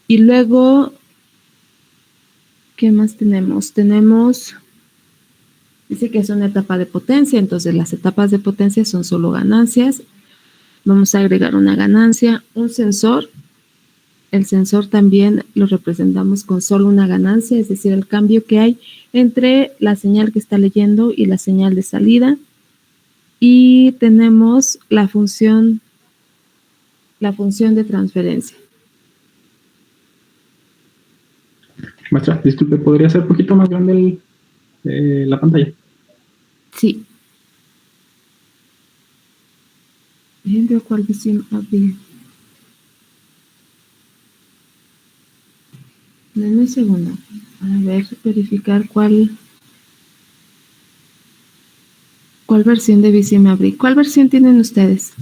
Y luego, ¿qué más tenemos? Dice que es una etapa de potencia, entonces las etapas de potencia son solo ganancias. Vamos a agregar una ganancia, un sensor. El sensor también lo representamos con solo una ganancia, es decir, el cambio que hay entre la señal que está leyendo y la señal de salida. Y tenemos la función de transferencia. Maestra, disculpe, ¿podría ser un poquito más grande la pantalla? Sí. Ejemplo, ¿cuál visión abrir? Denme un segundo. A ver, verificar cuál versión de visión me abrí. ¿Cuál versión tienen ustedes?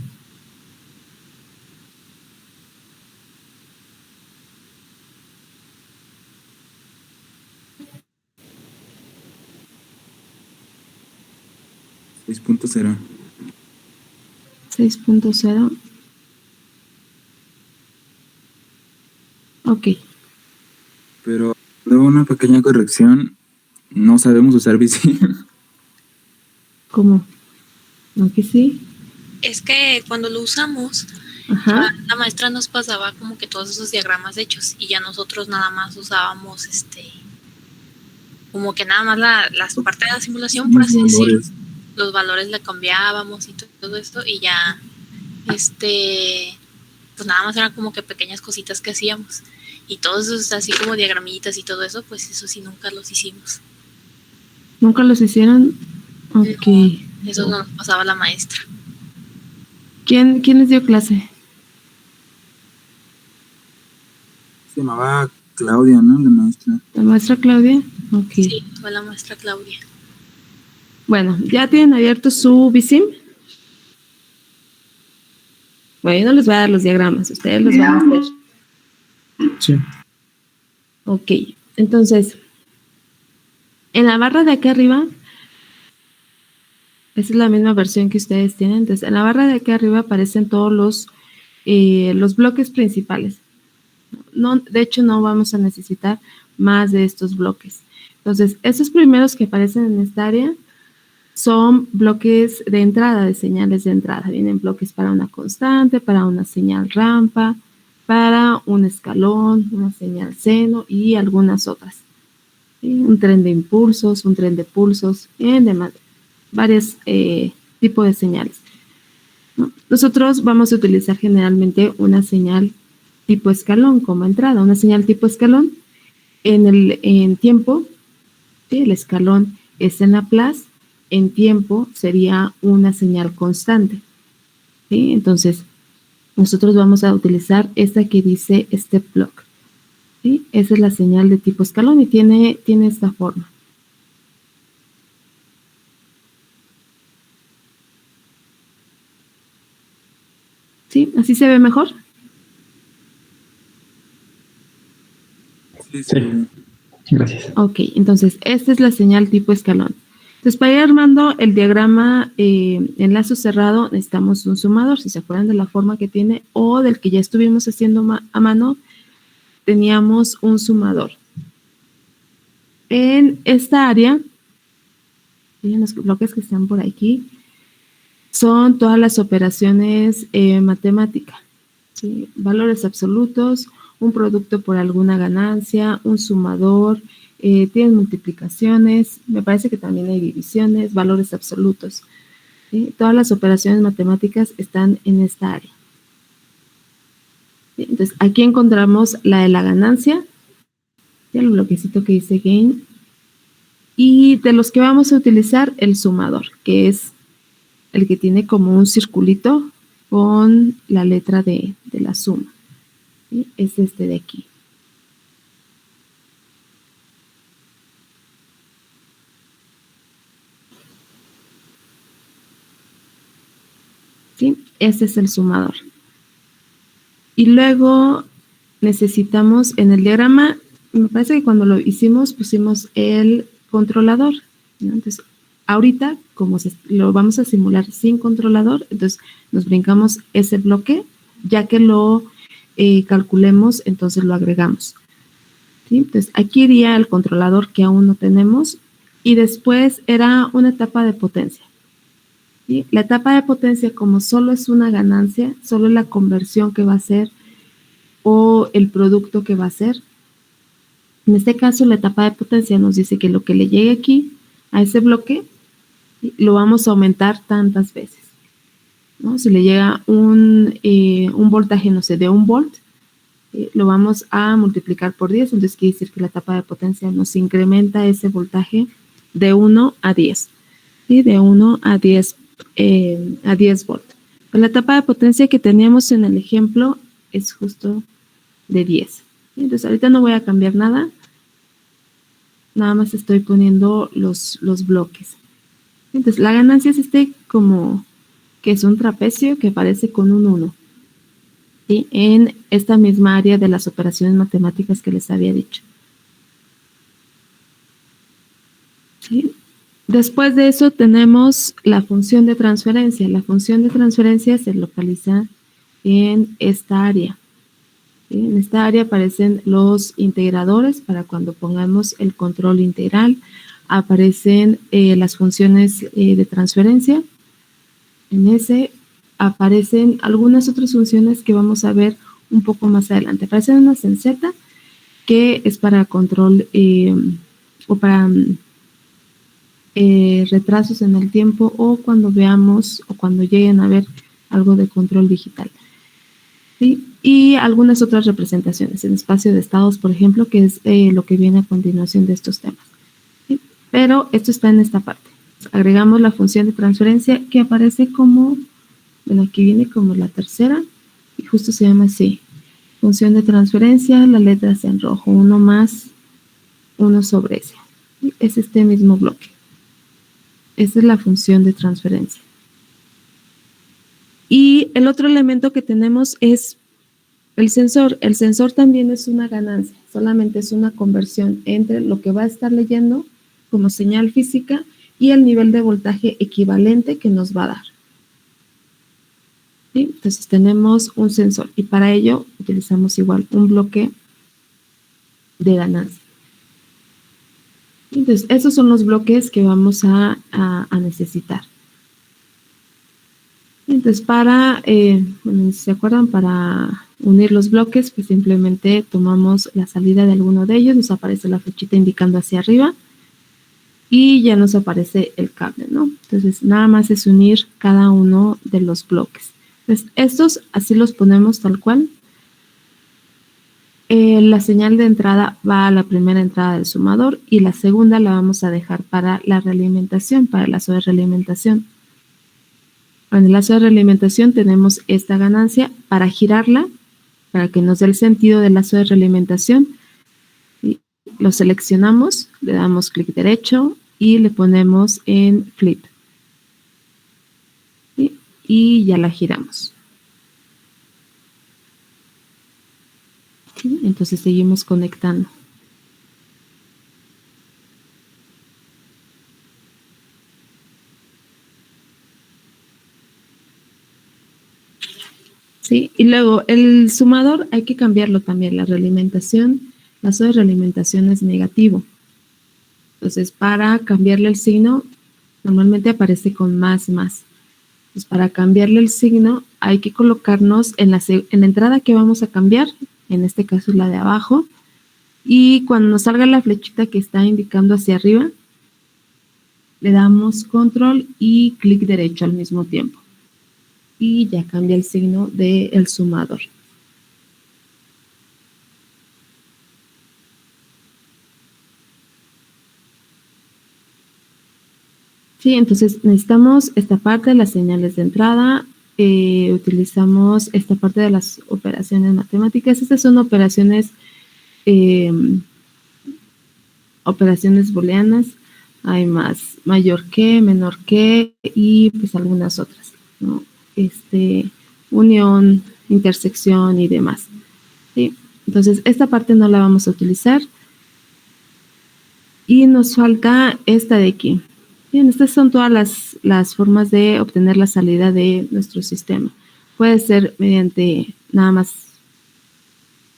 .6.0. 6.0. Ok. Pero luego una pequeña corrección, no sabemos usar visión. ¿Cómo? ¿No que sí? Es que cuando lo usamos, Ajá. la maestra nos pasaba como que todos esos diagramas hechos y ya nosotros nada más usábamos como que nada más las partes de la simulación, por así decirlo. Los valores le cambiábamos y todo esto y ya pues nada más eran como que pequeñas cositas que hacíamos. Y todos esos así como diagramitas y todo eso, pues eso sí nunca los hicimos. ¿Nunca los hicieron? Ok. No, eso no nos pasaba la maestra. ¿Quién les dio clase? Se llamaba Claudia, ¿no? La maestra. ¿La maestra Claudia? Ok. Sí, fue la maestra Claudia. Bueno, ¿ya tienen abierto su VISIM? Bueno, yo no les voy a dar los diagramas, ustedes los van a hacer. Sí. Ok, entonces, en la barra de aquí arriba, esa es la misma versión que ustedes tienen, entonces en la barra de aquí arriba aparecen todos los bloques principales. No, de hecho, no vamos a necesitar más de estos bloques. Entonces, estos primeros que aparecen en esta área son bloques de entrada, de señales de entrada. Vienen bloques para una constante, para una señal rampa, para un escalón, una señal seno y algunas otras. ¿Sí? Un tren de impulsos, un tren de pulsos, demás, varios tipos de señales, ¿no? Nosotros vamos a utilizar generalmente una señal tipo escalón como entrada, una señal tipo escalón en tiempo, ¿sí? El escalón es en Laplace, en tiempo sería una señal constante, ¿sí? Entonces, nosotros vamos a utilizar esta que dice step clock, ¿sí? Esa es la señal de tipo escalón y tiene esta forma. ¿Sí? ¿Así se ve mejor? Sí. Gracias. Ok, entonces esta es la señal tipo escalón. Entonces, para ir armando el diagrama en lazo cerrado, necesitamos un sumador. Si se acuerdan de la forma que tiene o del que ya estuvimos haciendo a mano, teníamos un sumador. En esta área, en los bloques que están por aquí, son todas las operaciones matemáticas, ¿sí? Valores absolutos, un producto por alguna ganancia, un sumador, tienen multiplicaciones, me parece que también hay divisiones, valores absolutos, ¿sí? Todas las operaciones matemáticas están en esta área. ¿Sí? Entonces, aquí encontramos la de la ganancia, ¿sí? El bloquecito que dice gain, y de los que vamos a utilizar el sumador, que es el que tiene como un circulito con la letra de la suma, ¿sí? Es este de aquí. ¿Sí? Este es el sumador. Y luego necesitamos en el diagrama, me parece que cuando lo hicimos pusimos el controlador, ¿no? Entonces, ahorita, como lo vamos a simular sin controlador, entonces nos brincamos ese bloque, ya que lo calculemos, entonces lo agregamos. ¿Sí? Entonces, aquí iría el controlador que aún no tenemos y después era una etapa de potencia. ¿Sí? La etapa de potencia, como solo es una ganancia, solo es la conversión que va a hacer o el producto que va a hacer. En este caso, la etapa de potencia nos dice que lo que le llegue aquí a ese bloque, ¿sí? Lo vamos a aumentar tantas veces, ¿no? Si le llega un voltaje, no sé, de 1 volt, lo vamos a multiplicar por 10, entonces quiere decir que la etapa de potencia nos incrementa ese voltaje de 1 a 10, ¿sí? De 1 a 10 volts. Pero la etapa de potencia que teníamos en el ejemplo es justo de 10. Entonces ahorita no voy a cambiar nada, nada más estoy poniendo los bloques. Entonces la ganancia es como que es un trapecio que aparece con un 1, ¿sí? En esta misma área de las operaciones matemáticas que les había dicho. ¿Sí? Después de eso tenemos la función de transferencia. La función de transferencia se localiza en esta área. ¿Sí? En esta área aparecen los integradores para cuando pongamos el control integral. Aparecen las funciones de transferencia. En ese aparecen algunas otras funciones que vamos a ver un poco más adelante. Aparecen unas en Z, que es para control o para retrasos en el tiempo o cuando veamos o cuando lleguen a ver algo de control digital. ¿Sí? Y algunas otras representaciones en espacio de estados, por ejemplo, que es lo que viene a continuación de estos temas. ¿Sí? Pero esto está en esta parte. Agregamos la función de transferencia que aparece como, bueno, aquí viene como la tercera y justo se llama así. Función de transferencia, las letras en rojo, 1 más 1 sobre S. ¿Sí? Es este mismo bloque. Esa es la función de transferencia. Y el otro elemento que tenemos es el sensor. El sensor también es una ganancia, solamente es una conversión entre lo que va a estar leyendo como señal física y el nivel de voltaje equivalente que nos va a dar. ¿Sí? Entonces tenemos un sensor y para ello utilizamos igual un bloque de ganancia. Entonces esos son los bloques que vamos a necesitar. Entonces bueno, si se acuerdan, para unir los bloques, pues simplemente tomamos la salida de alguno de ellos, nos aparece la flechita indicando hacia arriba y ya nos aparece el cable, ¿no? Entonces nada más es unir cada uno de los bloques. Entonces estos así los ponemos tal cual. La señal de entrada va a la primera entrada del sumador y la segunda la vamos a dejar para la realimentación, para el lazo de realimentación. En el lazo de realimentación tenemos esta ganancia. Para girarla, para que nos dé el sentido del lazo de realimentación, lo seleccionamos, le damos clic derecho y le ponemos en flip. ¿Sí? Y ya la giramos. ¿Sí? Entonces seguimos conectando. ¿Sí? Y luego el sumador hay que cambiarlo también, la realimentación, lazo de realimentación es negativo. Entonces para cambiarle el signo, normalmente aparece con más. Entonces para cambiarle el signo hay que colocarnos en la entrada que vamos a cambiar, en este caso es la de abajo, y cuando nos salga la flechita que está indicando hacia arriba, le damos control y clic derecho al mismo tiempo. Y ya cambia el signo del sumador. Sí, entonces necesitamos esta parte de las señales de entrada, utilizamos esta parte de las operaciones matemáticas. Estas son operaciones booleanas, hay más, mayor que, menor que y pues algunas otras, ¿no? Unión, intersección y demás. ¿Sí? Entonces, esta parte no la vamos a utilizar. Y nos falta esta de aquí. Bien, estas son todas las formas de obtener la salida de nuestro sistema. Puede ser mediante nada más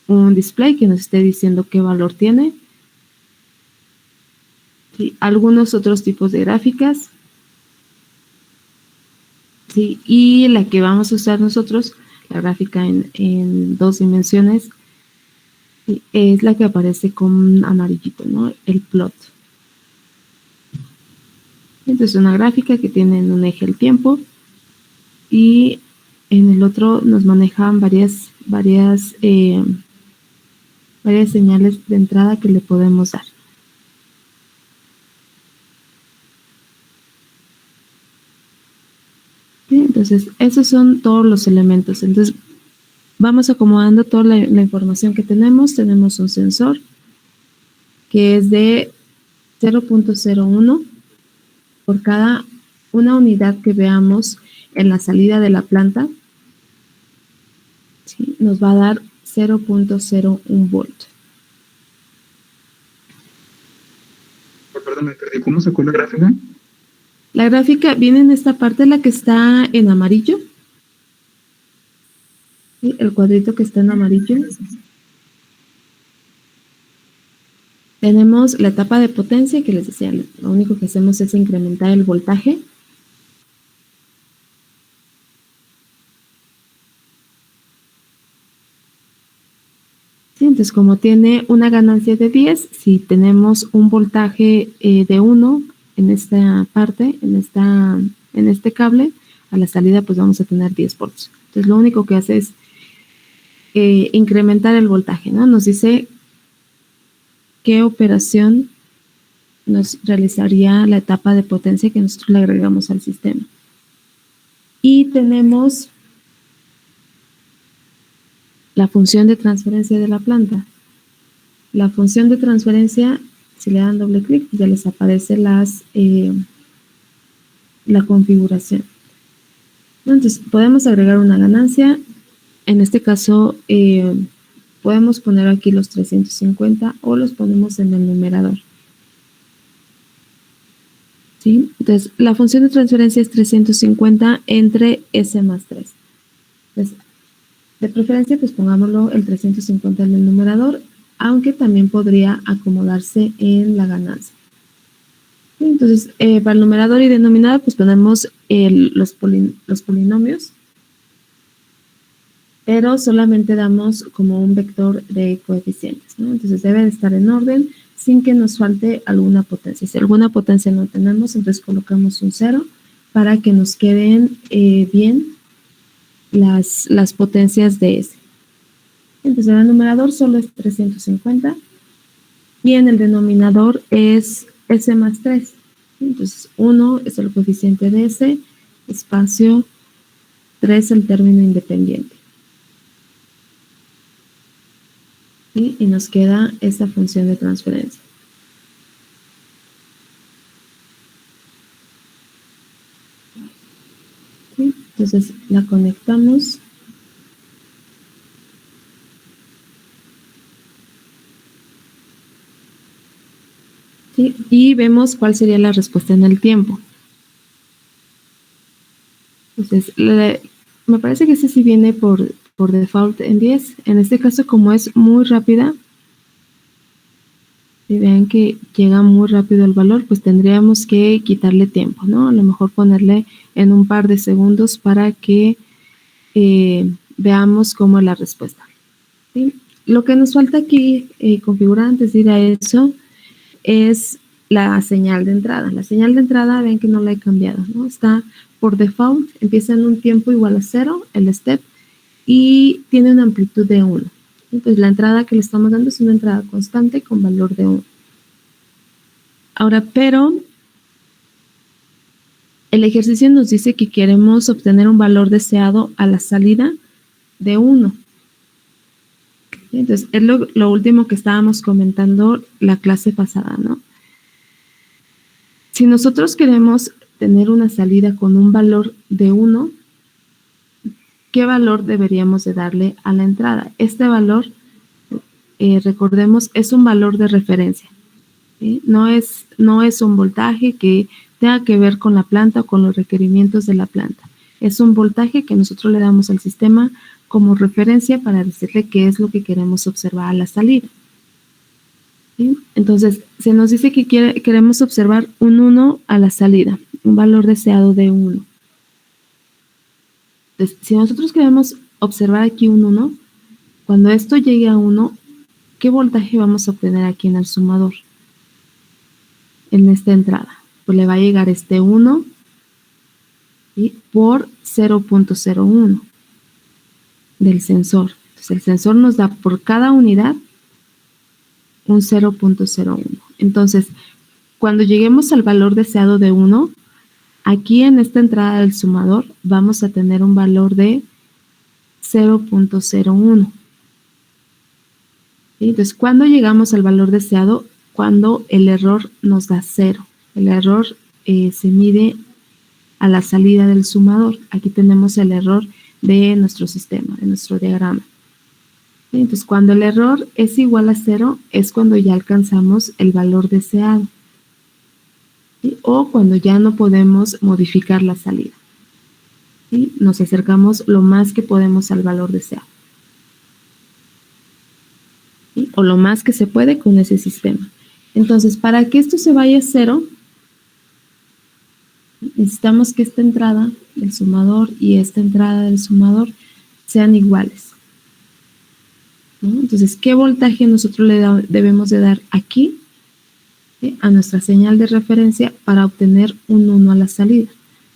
un display que nos esté diciendo qué valor tiene. ¿Sí? Algunos otros tipos de gráficas. ¿Sí? Y la que vamos a usar nosotros, la gráfica en 2 dimensiones, ¿sí? Es la que aparece con amarillito, ¿no? El plot. Entonces, una gráfica que tiene en un eje el tiempo y en el otro nos manejan varias señales de entrada que le podemos dar. ¿Sí? Entonces, esos son todos los elementos. Entonces, vamos acomodando toda la información que tenemos. Tenemos un sensor que es de 0.01 por cada una unidad que veamos en la salida de la planta. ¿Sí? Nos va a dar 0.01 volt. Perdón, me perdí. ¿Cómo sacó la gráfica? La gráfica viene en esta parte, la que está en amarillo. ¿Sí? El cuadrito que está en amarillo. Tenemos la etapa de potencia, que les decía, lo único que hacemos es incrementar el voltaje. ¿Sí? Entonces, como tiene una ganancia de 10, si tenemos un voltaje de 1 en esta parte, en este cable, a la salida pues vamos a tener 10 volts. Entonces, lo único que hace es incrementar el voltaje, ¿no? Nos dice qué operación nos realizaría la etapa de potencia que nosotros le agregamos al sistema. Y tenemos la función de transferencia de la planta. La función de transferencia, si le dan doble clic, ya les aparece la configuración. Entonces, podemos agregar una ganancia. En este caso, podemos poner aquí los 350 o los ponemos en el numerador. ¿Sí? Entonces, la función de transferencia es 350 entre S más 3. Entonces, de preferencia, pues pongámoslo el 350 en el numerador, aunque también podría acomodarse en la ganancia. ¿Sí? Entonces, para el numerador y denominador, pues ponemos los polinomios, pero solamente damos como un vector de coeficientes, ¿no? Entonces, debe de estar en orden sin que nos falte alguna potencia. Si alguna potencia no tenemos, entonces colocamos un 0 para que nos queden bien las potencias de S. Entonces, en el numerador solo es 350 y en el denominador es S más 3. Entonces, 1 es el coeficiente de S, espacio 3 el término independiente. ¿Sí? Y nos queda esta función de transferencia. ¿Sí? Entonces, la conectamos. ¿Sí? Y vemos cuál sería la respuesta en el tiempo. Entonces, me parece que este sí viene por default en 10. En este caso, como es muy rápida, si vean que llega muy rápido el valor, pues tendríamos que quitarle tiempo, ¿no? A lo mejor ponerle en un par de segundos para que veamos cómo es la respuesta. ¿Sí? Lo que nos falta aquí configurar antes de ir a eso es la señal de entrada. La señal de entrada, ven que no la he cambiado, ¿no? Está por default, empieza en un tiempo igual a 0, el step, y tiene una amplitud de 1. Entonces, la entrada que le estamos dando es una entrada constante con valor de 1. Ahora, pero el ejercicio nos dice que queremos obtener un valor deseado a la salida de 1. Entonces, es lo último que estábamos comentando la clase pasada, ¿no? Si nosotros queremos tener una salida con un valor de 1, ¿qué valor deberíamos de darle a la entrada? Este valor, recordemos, es un valor de referencia, ¿sí? No es un voltaje que tenga que ver con la planta o con los requerimientos de la planta. Es un voltaje que nosotros le damos al sistema como referencia para decirle qué es lo que queremos observar a la salida. ¿Sí? Entonces, se nos dice que queremos observar un 1 a la salida, un valor deseado de 1. Entonces, si nosotros queremos observar aquí un 1, cuando esto llegue a 1, ¿qué voltaje vamos a obtener aquí en el sumador? En esta entrada. Pues le va a llegar este 1, ¿sí?, por 0.01 del sensor. Entonces, el sensor nos da por cada unidad un 0.01. Entonces, cuando lleguemos al valor deseado de 1, aquí en esta entrada del sumador vamos a tener un valor de 0.01. ¿Sí? Entonces, ¿cuándo llegamos al valor deseado? Cuando el error nos da 0. El error se mide a la salida del sumador. Aquí tenemos el error de nuestro sistema, de nuestro diagrama. ¿Sí? Entonces, cuando el error es igual a 0, es cuando ya alcanzamos el valor deseado. ¿Sí? O cuando ya no podemos modificar la salida. ¿Sí? Nos acercamos lo más que podemos al valor deseado. ¿Sí? O lo más que se puede con ese sistema. Entonces, para que esto se vaya a 0, necesitamos que esta entrada del sumador y esta entrada del sumador sean iguales. ¿No? Entonces, ¿qué voltaje nosotros debemos de dar aquí, ¿sí?, a nuestra señal de referencia para obtener un 1 a la salida?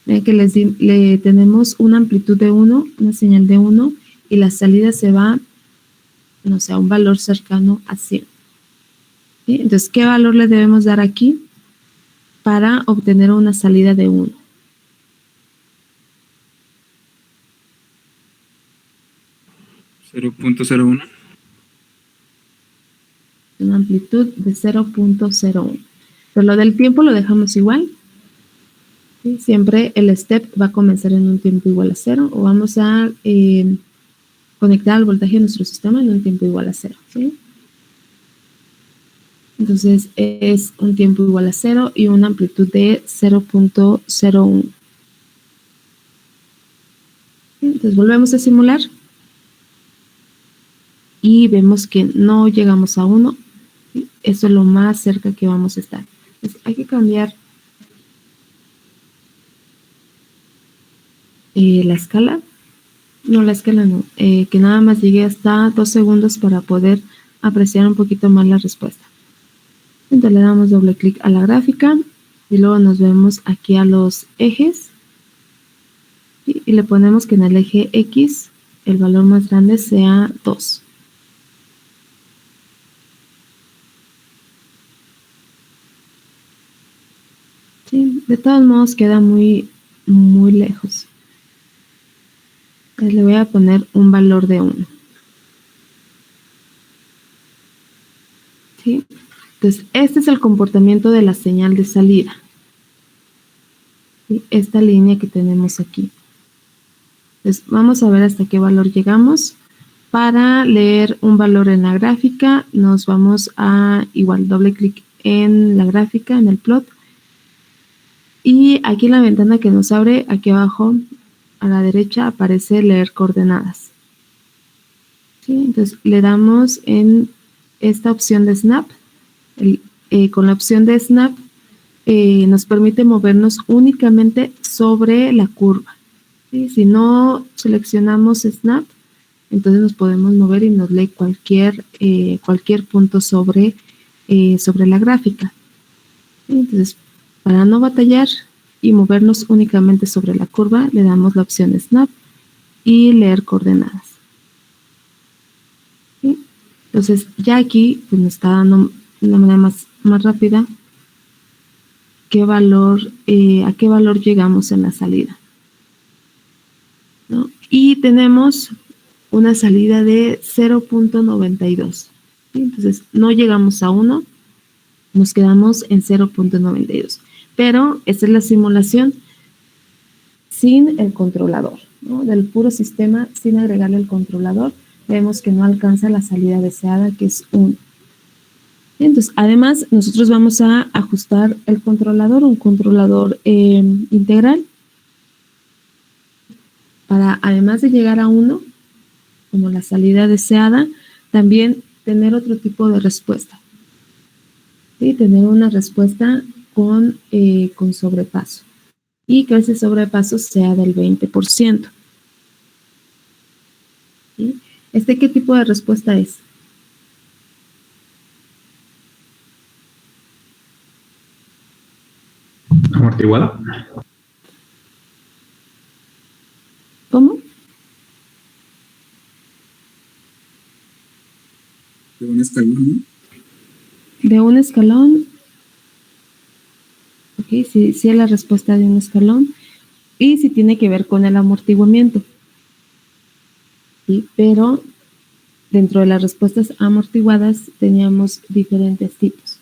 Vean que le tenemos una amplitud de 1, una señal de 1, y la salida se va, no sé, a un valor cercano a 100. ¿Sí? Entonces, ¿qué valor le debemos dar aquí para obtener una salida de 1? ¿0.01? Una amplitud de 0.01. Pero lo del tiempo lo dejamos igual. ¿Sí? Siempre el step va a comenzar en un tiempo igual a 0, o vamos a conectar el voltaje de nuestro sistema en un tiempo igual a 0. ¿Sí? Entonces es un tiempo igual a 0 y una amplitud de 0.01. Entonces volvemos a simular y vemos que no llegamos a 1. ¿Sí? Eso es lo más cerca que vamos a estar. Entonces hay que cambiar la escala. No, la escala no. Que nada más llegue hasta 2 segundos para poder apreciar un poquito más la respuesta. Entonces le damos doble clic a la gráfica y luego nos vemos aquí a los ejes. ¿Sí? Y le ponemos que en el eje X el valor más grande sea 2. ¿Sí? De todos modos queda muy lejos. Entonces le voy a poner un valor de 1. ¿Sí? Entonces, este es el comportamiento de la señal de salida. ¿Sí? Esta línea que tenemos aquí. Entonces, vamos a ver hasta qué valor llegamos. Para leer un valor en la gráfica, nos vamos a, igual, doble clic en la gráfica, en el plot. Y aquí en la ventana que nos abre, aquí abajo, a la derecha, aparece leer coordenadas. ¿Sí? Entonces, le damos en esta opción de Snap. Con la opción de Snap nos permite movernos únicamente sobre la curva. ¿Sí? Si no seleccionamos Snap, entonces nos podemos mover y nos lee cualquier punto sobre la gráfica. ¿Sí? Entonces, para no batallar y movernos únicamente sobre la curva, le damos la opción Snap y leer coordenadas. ¿Sí? Entonces, ya aquí pues, nos está dando de la manera más rápida a qué valor llegamos en la salida, ¿no? Y tenemos una salida de 0.92. ¿Sí? Entonces no llegamos a 1, nos quedamos en 0.92. Pero esta es la simulación sin el controlador, ¿no? Del puro sistema sin agregarle el controlador. Vemos que no alcanza la salida deseada, que es 1. Entonces, además, nosotros vamos a ajustar el controlador, un controlador integral, para, además de llegar a 1, como la salida deseada, también tener otro tipo de respuesta. ¿Sí? Tener una respuesta con sobrepaso. Y que ese sobrepaso sea del 20%. ¿Sí? ¿Qué tipo de respuesta es? Amortiguada. ¿Cómo? De un escalón, ¿no? De un escalón. Ok, sí es la respuesta de un escalón. Y sí tiene que ver con el amortiguamiento. ¿Sí? Pero dentro de las respuestas amortiguadas teníamos diferentes tipos.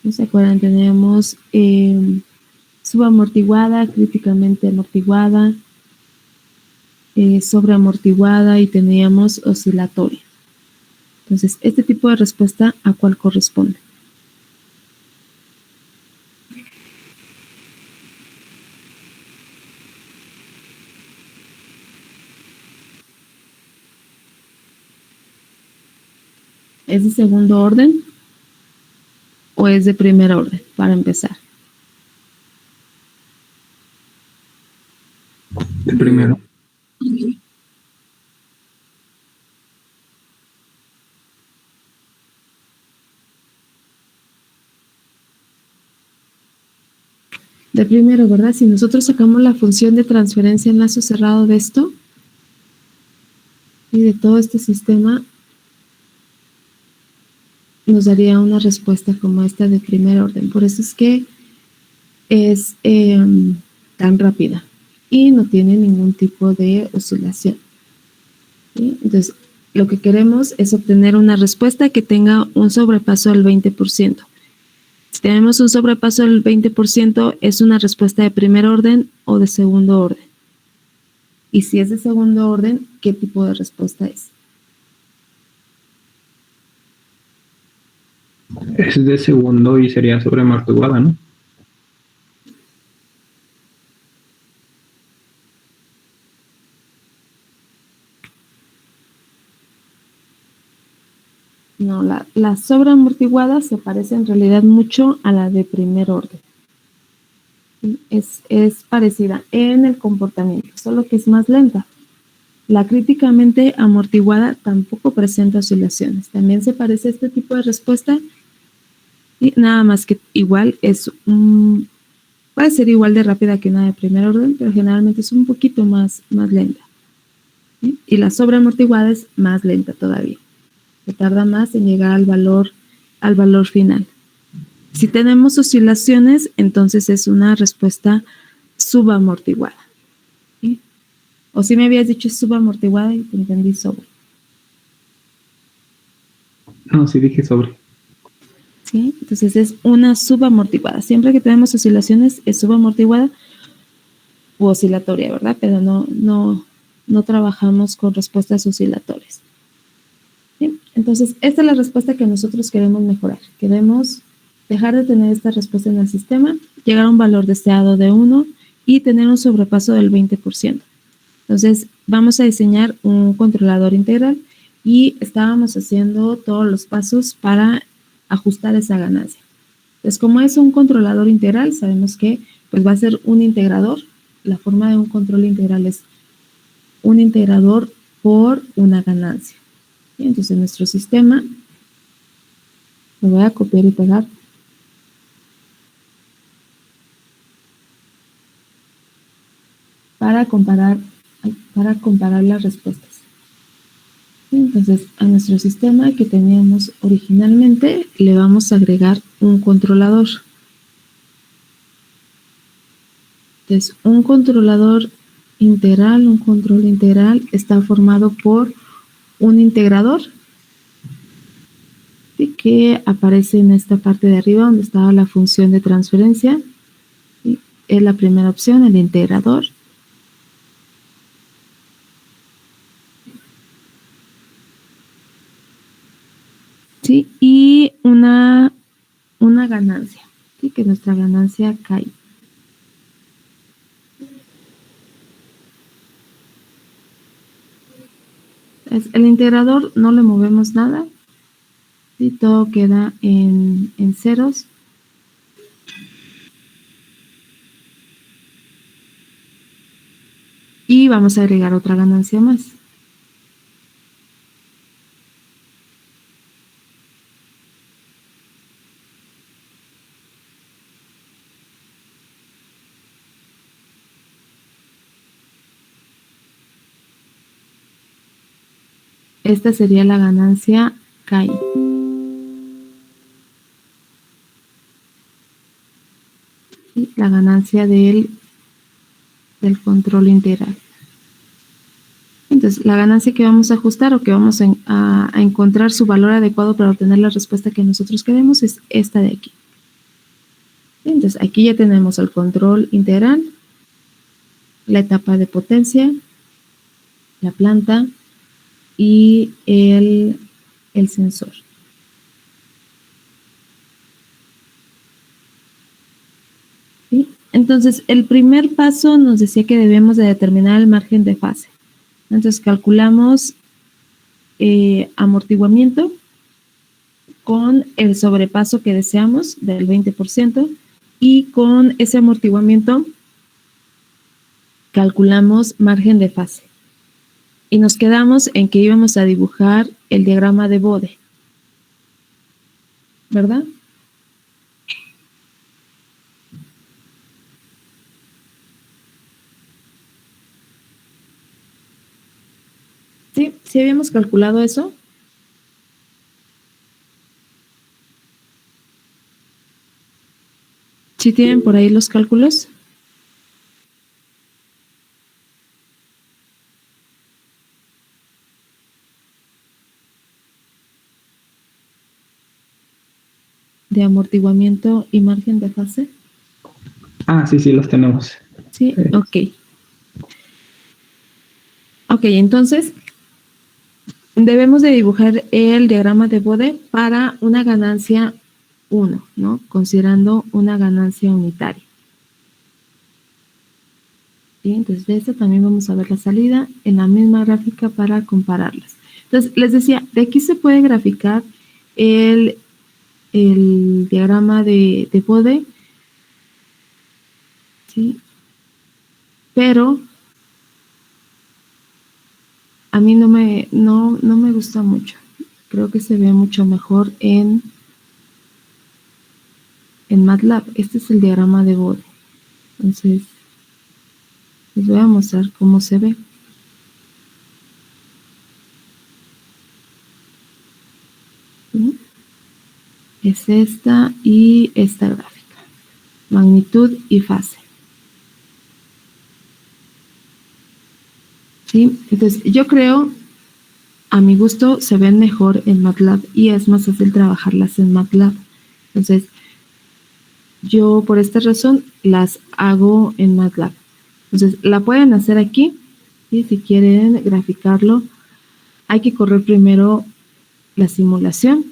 ¿No se acuerdan? Teníamos subamortiguada, críticamente amortiguada, sobreamortiguada y teníamos oscilatoria. Entonces, este tipo de respuesta, ¿a cuál corresponde? ¿Es de segundo orden o es de primer orden, para empezar? El primero. De primero, ¿verdad? Si nosotros sacamos la función de transferencia en lazo cerrado de esto y de todo este sistema, nos daría una respuesta como esta de primer orden. Por eso es que es tan rápida y no tiene ningún tipo de oscilación. ¿Sí? Entonces, lo que queremos es obtener una respuesta que tenga un sobrepaso del 20%. Si tenemos un sobrepaso del 20%, ¿es una respuesta de primer orden o de segundo orden? Y si es de segundo orden, ¿qué tipo de respuesta es? Es de segundo y sería sobre amortiguada, ¿no? No, la sobreamortiguada se parece en realidad mucho a la de primer orden. Es parecida en el comportamiento, solo que es más lenta. La críticamente amortiguada tampoco presenta oscilaciones. También se parece a este tipo de respuesta, y nada más que igual puede ser igual de rápida que una de primer orden, pero generalmente es un poquito más lenta. ¿Sí? Y la sobreamortiguada es más lenta todavía. Se tarda más en llegar al valor final. Si tenemos oscilaciones, entonces es una respuesta subamortiguada. ¿Sí? O si me habías dicho subamortiguada y te entendí sobre. No, sí dije sobre. ¿Sí? Entonces es una subamortiguada. Siempre que tenemos oscilaciones es subamortiguada u oscilatoria, ¿verdad? Pero no trabajamos con respuestas oscilatorias. ¿Sí? Entonces, esta es la respuesta que nosotros queremos mejorar. Queremos dejar de tener esta respuesta en el sistema, llegar a un valor deseado de 1 y tener un sobrepaso del 20%. Entonces, vamos a diseñar un controlador integral y estábamos haciendo todos los pasos para ajustar esa ganancia. Entonces, como es un controlador integral, sabemos que pues, va a ser un integrador. La forma de un control integral es un integrador por una ganancia. Entonces, nuestro sistema, lo voy a copiar y pegar. Para comparar las respuestas. Entonces, a nuestro sistema que teníamos originalmente, le vamos a agregar un controlador. Entonces, un controlador integral, un control integral, está formado por un integrador que aparece en esta parte de arriba donde estaba la función de transferencia. Es la primera opción, el integrador. ¿Sí? Y una ganancia, ¿sí? Que nuestra ganancia cae. El integrador no le movemos nada. ¿Sí? Todo queda en ceros. Y vamos a agregar otra ganancia más. Esta sería la ganancia KI. ¿Sí? La ganancia del control integral. Entonces, la ganancia que vamos a ajustar o que vamos a encontrar su valor adecuado para obtener la respuesta que nosotros queremos es esta de aquí. Entonces, aquí ya tenemos el control integral, la etapa de potencia, la planta y el sensor. ¿Sí? Entonces, el primer paso nos decía que debemos de determinar el margen de fase. Entonces, calculamos amortiguamiento con el sobrepaso que deseamos del 20% y con ese amortiguamiento calculamos margen de fase. Y nos quedamos en que íbamos a dibujar el diagrama de Bode, ¿verdad? Sí, sí habíamos calculado eso. ¿Sí tienen por ahí los cálculos? De amortiguamiento y margen de fase. Sí, los tenemos. Sí, ok. Ok, entonces debemos de dibujar el diagrama de Bode para una ganancia 1, ¿no? Considerando una ganancia unitaria. ¿Sí? Entonces de esta también vamos a ver la salida en la misma gráfica para compararlas. Entonces les decía, de aquí se puede graficar el diagrama de Bode, ¿sí? Pero a mí no me gusta mucho. Creo que se ve mucho mejor en MATLAB. Este es el diagrama de Bode. Entonces, les voy a mostrar cómo se ve. ¿Sí? Es esta y esta gráfica. Magnitud y fase. ¿Sí? Entonces, yo creo, a mi gusto, se ven mejor en MATLAB y es más fácil trabajarlas en MATLAB. Entonces, yo por esta razón las hago en MATLAB. Entonces, la pueden hacer aquí, ¿sí? Si quieren graficarlo, hay que correr primero la simulación,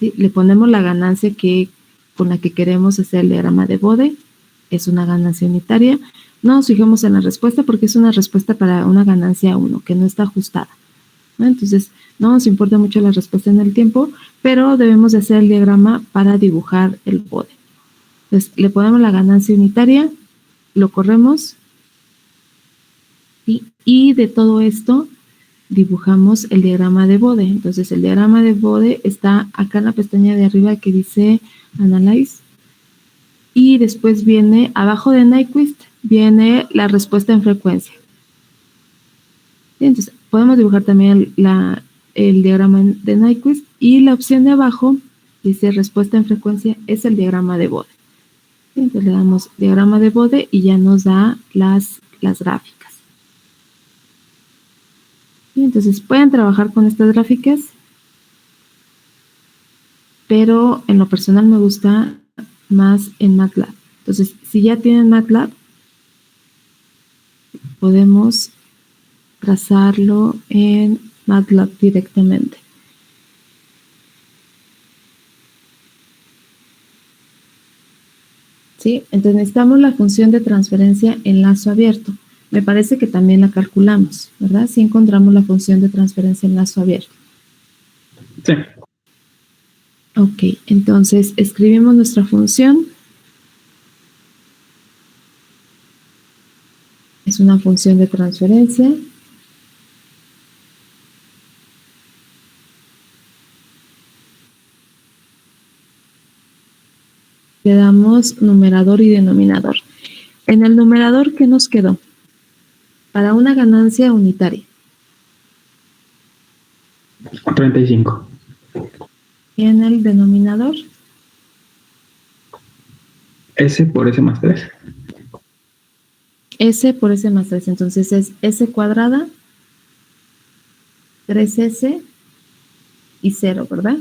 ¿sí? Le ponemos la ganancia con la que queremos hacer el diagrama de Bode, es una ganancia unitaria. No nos fijemos en la respuesta porque es una respuesta para una ganancia 1, que no está ajustada, ¿no? Entonces, no nos importa mucho la respuesta en el tiempo, pero debemos de hacer el diagrama para dibujar el Bode. Entonces, le ponemos la ganancia unitaria, lo corremos, ¿sí? Y de todo esto dibujamos el diagrama de Bode. Entonces, el diagrama de Bode está acá en la pestaña de arriba que dice Analyze. Y después viene, abajo de Nyquist, viene la respuesta en frecuencia. ¿Sí? Entonces, podemos dibujar también el diagrama de Nyquist. Y la opción de abajo dice respuesta en frecuencia, es el diagrama de Bode. ¿Sí? Entonces, le damos diagrama de Bode y ya nos da las gráficas. ¿Sí? Entonces, pueden trabajar con estas gráficas, pero en lo personal me gusta más en MATLAB. Entonces, si ya tienen MATLAB, podemos trazarlo en MATLAB directamente. ¿Sí? Entonces necesitamos la función de transferencia en lazo abierto. Me parece que también la calculamos, ¿verdad? Si encontramos la función de transferencia en lazo abierto. Sí. Ok, entonces escribimos nuestra función. Es una función de transferencia. Le damos numerador y denominador. En el numerador, ¿qué nos quedó? Para una ganancia unitaria. 35. Y en el denominador, S por S más 3. S por S más 3. Entonces es S cuadrada, 3S y 0, ¿verdad?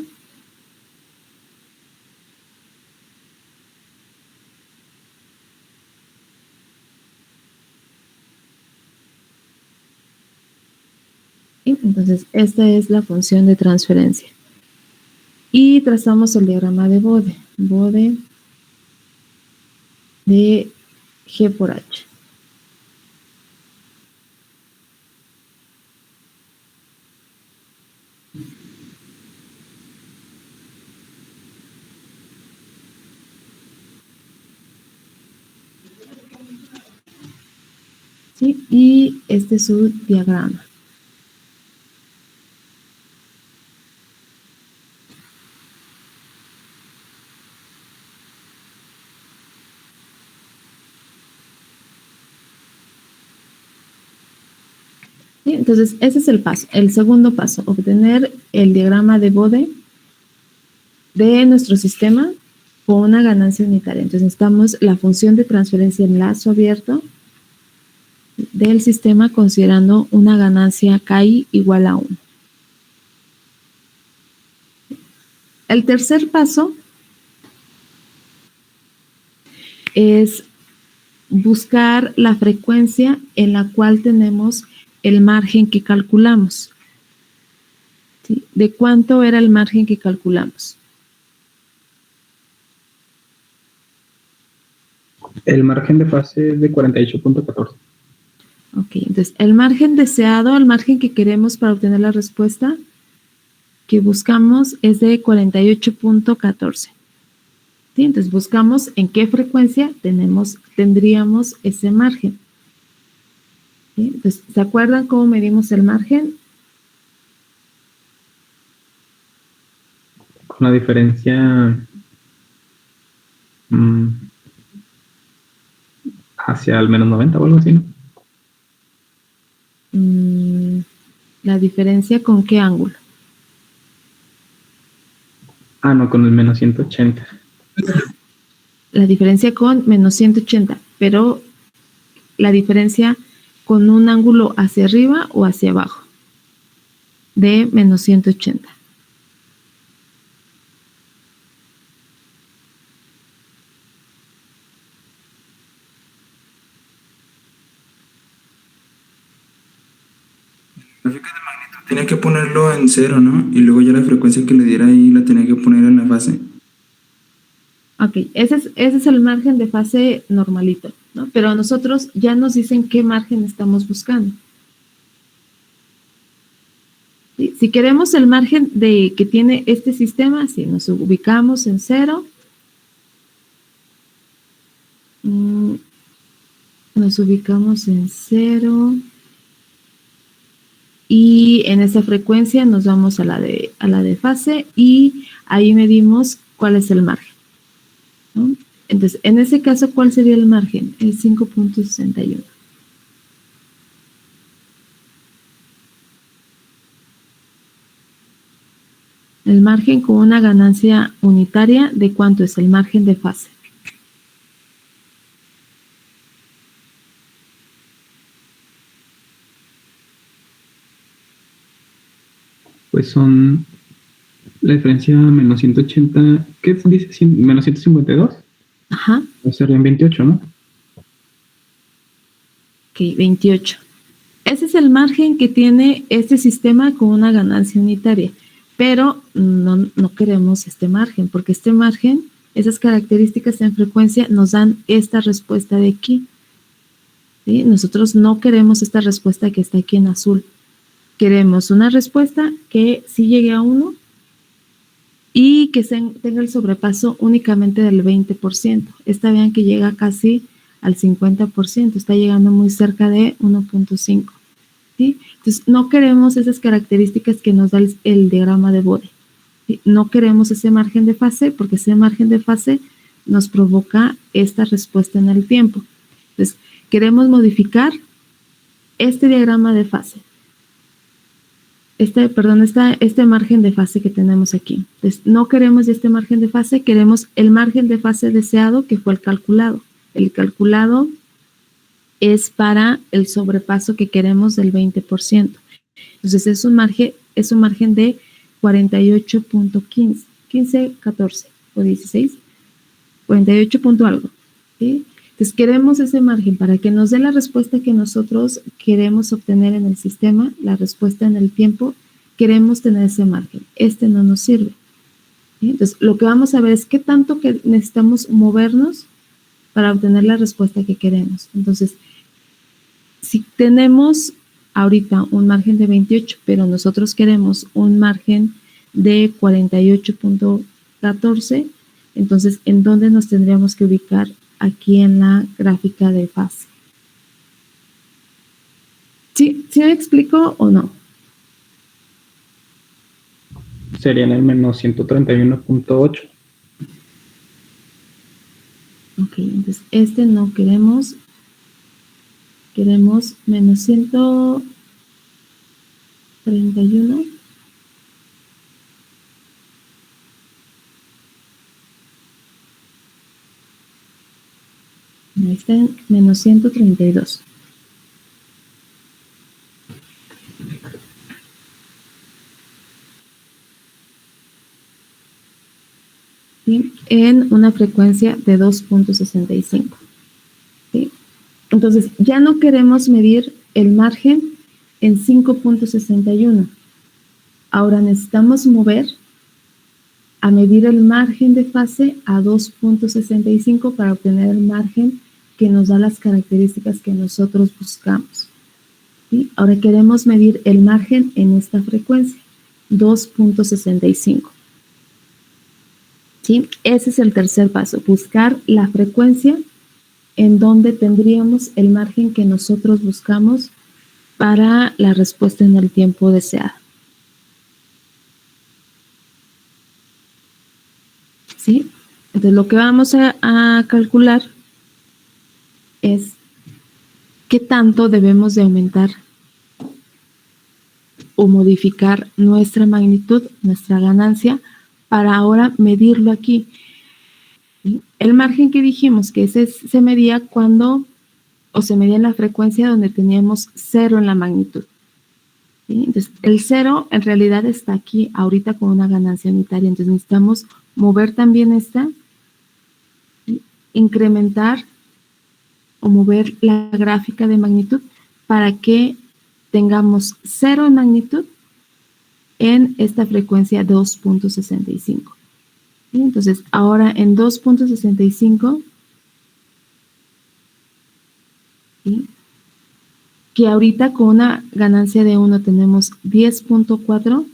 Y entonces esta es la función de transferencia. Y trazamos el diagrama de Bode. Bode de G por H. ¿Sí? Y este es su diagrama. ¿Sí? Entonces, ese es el paso. El segundo paso, obtener el diagrama de Bode de nuestro sistema con una ganancia unitaria. Entonces, necesitamos la función de transferencia en lazo abierto del sistema considerando una ganancia KI igual a 1. El tercer paso es buscar la frecuencia en la cual tenemos el margen que calculamos. ¿Sí? ¿De cuánto era el margen que calculamos? El margen de fase es de 48.14. Ok, entonces el margen deseado, el margen que queremos para obtener la respuesta que buscamos es de 48.14. ¿Sí? Entonces buscamos en qué frecuencia tendríamos ese margen. ¿Sí? Entonces, ¿se acuerdan cómo medimos el margen? Con la diferencia hacia el menos 90 o algo así, ¿no? ¿La diferencia con qué ángulo? Ah, no, con el menos 180. La diferencia con menos 180, pero la diferencia con un ángulo hacia arriba o hacia abajo de menos 180. Tenía que ponerlo en 0, ¿no? Y luego ya la frecuencia que le diera ahí la tenía que poner en la fase. Ok, ese es el margen de fase normalito, ¿no? Pero a nosotros ya nos dicen qué margen estamos buscando. ¿Sí? Si queremos el margen que tiene este sistema, si nos ubicamos en 0, nos ubicamos en 0 y en esa frecuencia nos vamos a la de fase y ahí medimos cuál es el margen, ¿no? Entonces, en ese caso, ¿cuál sería el margen? El 5.61. El margen con una ganancia unitaria, ¿de cuánto es el margen de fase? Pues son la diferencia menos 180, ¿qué dice? Menos 152. Ajá. Pues serían 28, ¿no? Ok, 28. Ese es el margen que tiene este sistema con una ganancia unitaria, pero no queremos este margen, porque este margen, esas características en frecuencia nos dan esta respuesta de aquí. ¿sí? Nosotros no queremos esta respuesta que está aquí en azul. Queremos una respuesta que sí llegue a 1 y que tenga el sobrepaso únicamente del 20%. Esta vean que llega casi al 50%, está llegando muy cerca de 1.5. ¿Sí? Entonces, no queremos esas características que nos da el diagrama de Bode. ¿Sí? No queremos ese margen de fase porque ese margen de fase nos provoca esta respuesta en el tiempo. Entonces, queremos modificar este diagrama de fase. Este margen de fase que tenemos aquí. Entonces, no queremos este margen de fase, queremos el margen de fase deseado, que fue el calculado. El calculado es para el sobrepaso que queremos del 20%. Entonces, es un margen de 48.15, 15, 14 o 16, 48 punto algo. ¿Sí? Entonces, queremos ese margen para que nos dé la respuesta que nosotros queremos obtener en el sistema, la respuesta en el tiempo, queremos tener ese margen. Este no nos sirve. ¿Sí? Entonces, lo que vamos a ver es qué tanto que necesitamos movernos para obtener la respuesta que queremos. Entonces, si tenemos ahorita un margen de 28, pero nosotros queremos un margen de 48.14, entonces, ¿en dónde nos tendríamos que ubicar? Aquí en la gráfica de fase. ¿Sí me explico o no? Sería en el menos 131.8. Ok, entonces este no queremos. Queremos menos 131. Ahí está en menos 132. ¿Sí? En una frecuencia de 2.65. ¿Sí? Entonces, ya no queremos medir el margen en 5.61. Ahora necesitamos mover a medir el margen de fase a 2.65 para obtener el margen que nos da las características que nosotros buscamos. ¿Sí? Ahora queremos medir el margen en esta frecuencia, 2.65. ¿Sí? Ese es el tercer paso, buscar la frecuencia en donde tendríamos el margen que nosotros buscamos para la respuesta en el tiempo deseado. ¿Sí? Entonces, lo que vamos a calcular es qué tanto debemos de aumentar o modificar nuestra magnitud, nuestra ganancia, para ahora medirlo aquí. ¿Sí? El margen que dijimos que ese se medía cuando, o se medía en la frecuencia donde teníamos 0 en la magnitud. ¿Sí? Entonces, el 0 en realidad está aquí ahorita con una ganancia unitaria, entonces necesitamos mover también esta, incrementar o mover la gráfica de magnitud para que tengamos 0 en magnitud en esta frecuencia 2.65. ¿Sí? Entonces, ahora en 2.65, ¿sí? Que ahorita con una ganancia de 1 tenemos 10.4,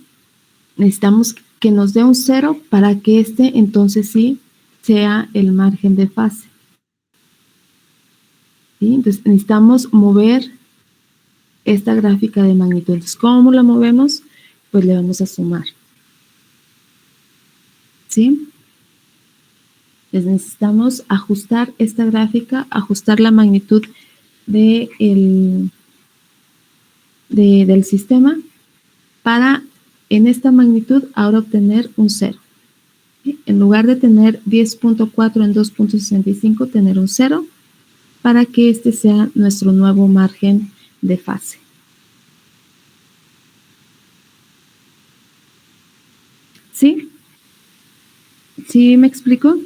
necesitamos que nos dé un 0 para que este entonces sí sea el margen de fase. ¿Sí? Entonces necesitamos mover esta gráfica de magnitud. Entonces, ¿cómo la movemos? Pues le vamos a sumar. ¿Sí? Entonces necesitamos ajustar esta gráfica, ajustar la magnitud del sistema para en esta magnitud ahora obtener un 0. ¿Sí? En lugar de tener 10.4 en 2.65, tener un 0 para que este sea nuestro nuevo margen de fase. ¿Sí? ¿Sí me explico?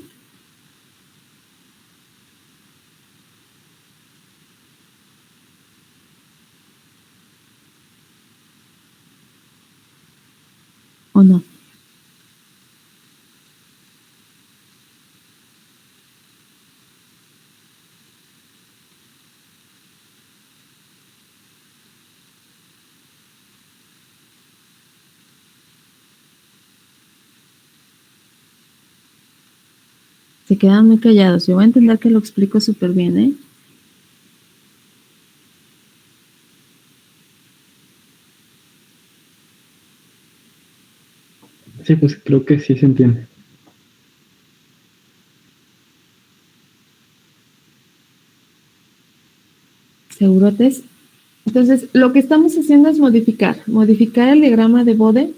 ¿O no? Se quedan muy callados. Yo voy a entender que lo explico súper bien, ¿eh? Sí, pues creo que sí se entiende. ¿Segurotes? Entonces, lo que estamos haciendo es modificar el diagrama de Bode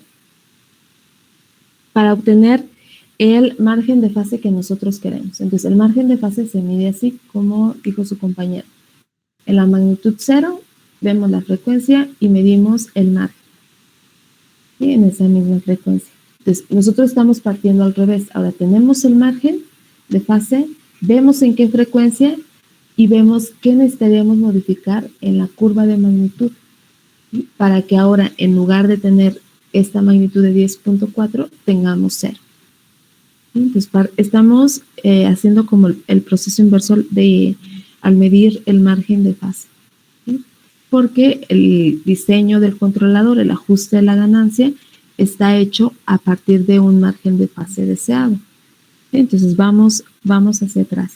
para obtener el margen de fase que nosotros queremos. Entonces, el margen de fase se mide así, como dijo su compañero. En la magnitud 0, vemos la frecuencia y medimos el margen. Y en esa misma frecuencia. Entonces, nosotros estamos partiendo al revés. Ahora tenemos el margen de fase, vemos en qué frecuencia y vemos qué necesitaríamos modificar en la curva de magnitud, ¿sí? Para que ahora, en lugar de tener esta magnitud de 10.4, tengamos 0. ¿Sí? Entonces, estamos haciendo como el proceso inverso al medir el margen de fase, ¿sí? Porque el diseño del controlador, el ajuste de la ganancia, está hecho a partir de un margen de fase deseado. Entonces, vamos hacia atrás.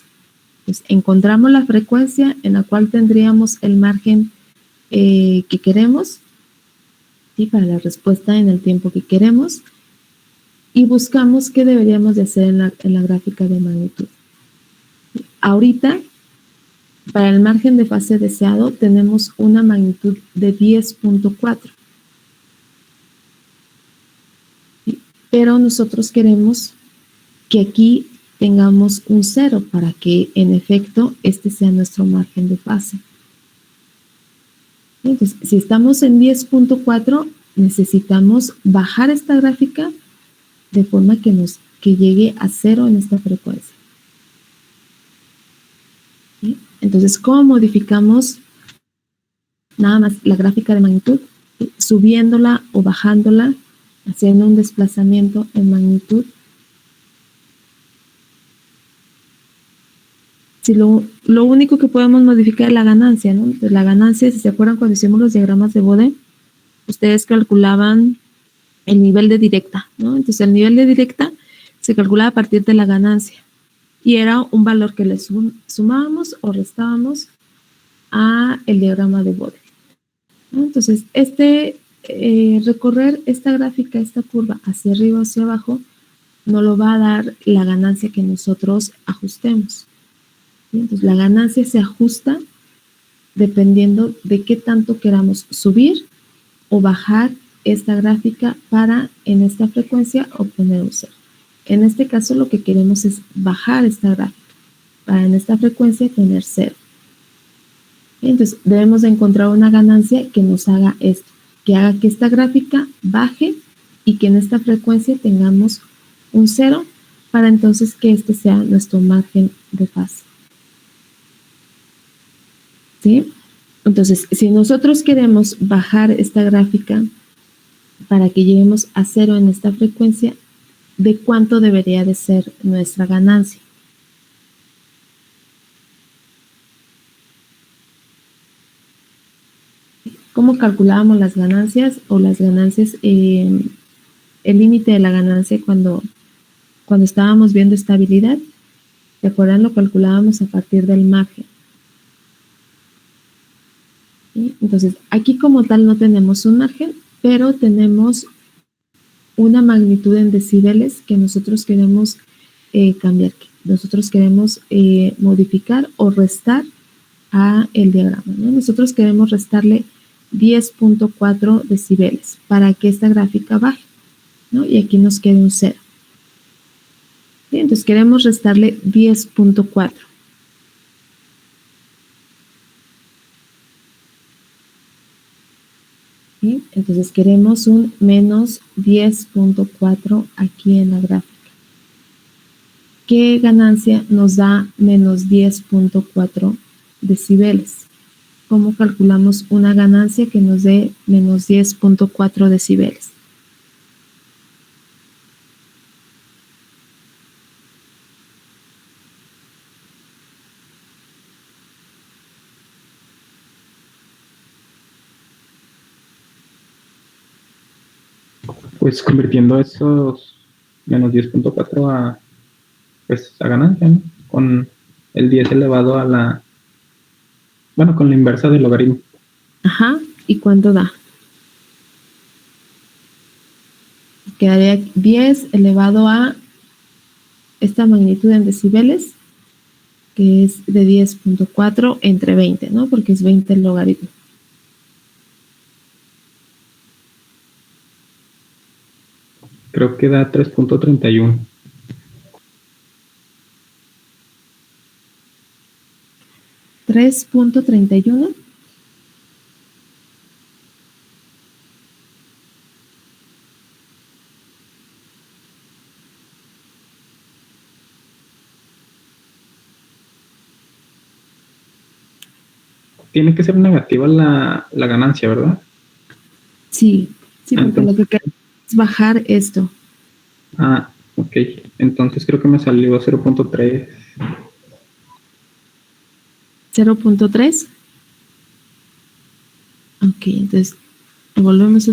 Pues encontramos la frecuencia en la cual tendríamos el margen que queremos, ¿sí? Para la respuesta en el tiempo que queremos, y buscamos qué deberíamos de hacer en la gráfica de magnitud. Ahorita, para el margen de fase deseado, tenemos una magnitud de 10.4. ¿Sí? Pero nosotros queremos que aquí tengamos un 0 para que en efecto este sea nuestro margen de fase. Entonces, si estamos en 10.4, necesitamos bajar esta gráfica de forma que llegue a 0 en esta frecuencia. ¿Sí? Entonces, ¿cómo modificamos nada más la gráfica de magnitud? ¿Sí? Subiéndola o bajándola, haciendo un desplazamiento en magnitud. Si lo único que podemos modificar es la ganancia, ¿no? Entonces, la ganancia, si se acuerdan cuando hicimos los diagramas de Bode, ustedes calculaban el nivel de directa, ¿no? Entonces, el nivel de directa se calculaba a partir de la ganancia y era un valor que le sumábamos o restábamos a el diagrama de Bode, ¿no? Entonces, recorrer esta gráfica, esta curva hacia arriba o hacia abajo, nos lo va a dar la ganancia que nosotros ajustemos. Entonces, la ganancia se ajusta dependiendo de qué tanto queramos subir o bajar esta gráfica para, en esta frecuencia, obtener un 0. En este caso, lo que queremos es bajar esta gráfica para, en esta frecuencia, tener 0. Entonces, debemos de encontrar una ganancia que nos haga esto, que haga que esta gráfica baje y que en esta frecuencia tengamos un 0 para entonces que este sea nuestro margen de fase. ¿Sí? Entonces, si nosotros queremos bajar esta gráfica para que lleguemos a 0 en esta frecuencia, ¿de cuánto debería de ser nuestra ganancia? ¿Cómo calculábamos las ganancias o las ganancias, el límite de la ganancia cuando estábamos viendo estabilidad? ¿Se acuerdan? Lo calculábamos a partir del margen. ¿Sí? Entonces, aquí como tal no tenemos un margen, pero tenemos una magnitud en decibeles que nosotros queremos cambiar, que nosotros queremos modificar o restar a el diagrama, ¿no? Nosotros queremos restarle 10.4 decibeles para que esta gráfica baje, ¿no? Y aquí nos quede un 0. ¿Sí? Entonces queremos restarle 10.4. ¿Sí? Entonces queremos un menos 10.4 aquí en la gráfica. ¿Qué ganancia nos da menos 10.4 decibeles? ¿Cómo calculamos una ganancia que nos dé menos 10.4 decibeles? Pues convirtiendo esos menos 10.4 pues a ganancia, ¿no? Con el 10 elevado a la, bueno, con la inversa del logaritmo. Ajá, ¿y cuánto da? Quedaría 10 elevado a esta magnitud en decibeles, que es de 10.4 entre 20, ¿no? Porque es 20 el logaritmo. Creo que da 3.31. ¿3.31? Tiene que ser negativa la ganancia, ¿verdad? Sí, porque Entonces, lo que queremos es bajar esto. Ah, ok. Entonces creo que me salió 0.3. 0.3. Ok, entonces volvemos a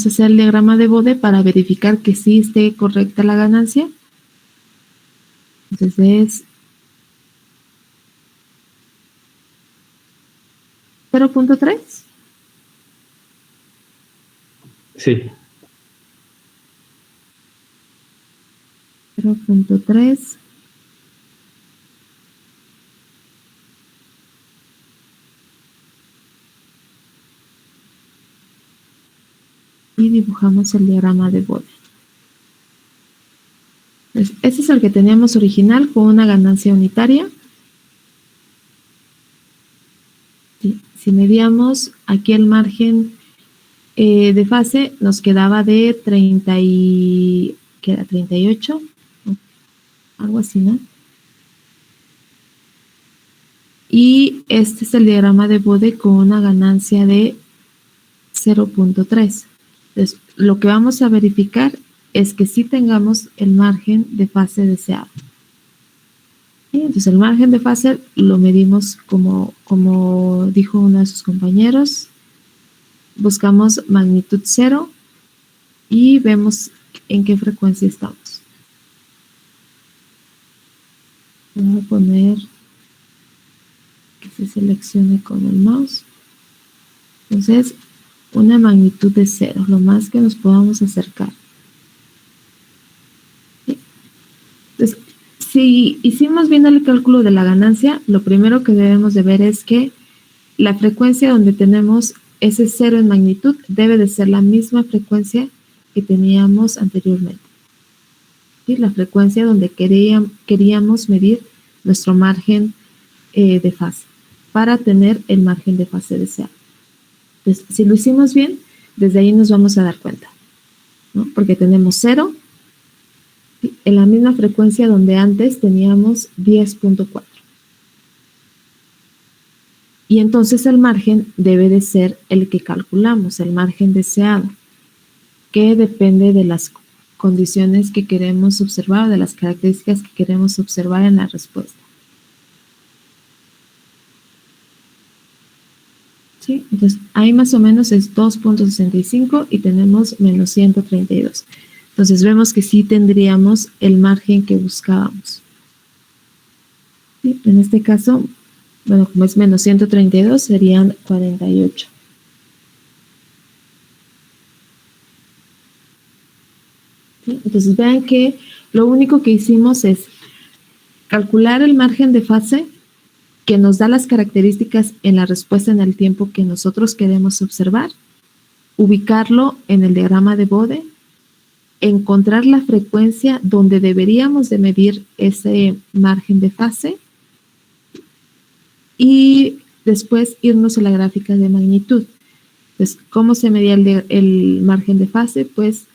hacer el diagrama de Bode para verificar que sí esté correcta la ganancia. Entonces es 0.3. Sí. 0.3. Y dibujamos el diagrama de Bode. Entonces, este es el que teníamos original con una ganancia unitaria. Sí, si medíamos aquí el margen de fase, nos quedaba de 30 y, ¿qué era? 38, algo así, ¿no? Y este es el diagrama de Bode con una ganancia de 0.3. Entonces, lo que vamos a verificar es que sí tengamos el margen de fase deseado. ¿Sí? Entonces, el margen de fase lo medimos como dijo uno de sus compañeros. Buscamos magnitud 0 y vemos en qué frecuencia estamos. Voy a poner que se seleccione con el mouse. Entonces, una magnitud de 0, lo más que nos podamos acercar. ¿Sí? Entonces, si hicimos bien el cálculo de la ganancia, lo primero que debemos de ver es que la frecuencia donde tenemos ese 0 en magnitud debe de ser la misma frecuencia que teníamos anteriormente. ¿Sí? La frecuencia donde queríamos medir nuestro margen de fase para tener el margen de fase deseado. Entonces, si lo hicimos bien, desde ahí nos vamos a dar cuenta, ¿no? Porque tenemos 0 en la misma frecuencia donde antes teníamos 10.4. Y entonces el margen debe de ser el que calculamos, el margen deseado, que depende de las condiciones que queremos observar, de las características que queremos observar en la respuesta. ¿Sí? Entonces, ahí más o menos es 2.65 y tenemos menos 132. Entonces, vemos que sí tendríamos el margen que buscábamos. ¿Sí? En este caso, bueno, como es menos 132, serían 48. ¿Sí? Entonces, vean que lo único que hicimos es calcular el margen de fase que nos da las características en la respuesta en el tiempo que nosotros queremos observar, ubicarlo en el diagrama de Bode, encontrar la frecuencia donde deberíamos de medir ese margen de fase y después irnos a la gráfica de magnitud. Entonces, ¿cómo se medía el margen de fase? Pues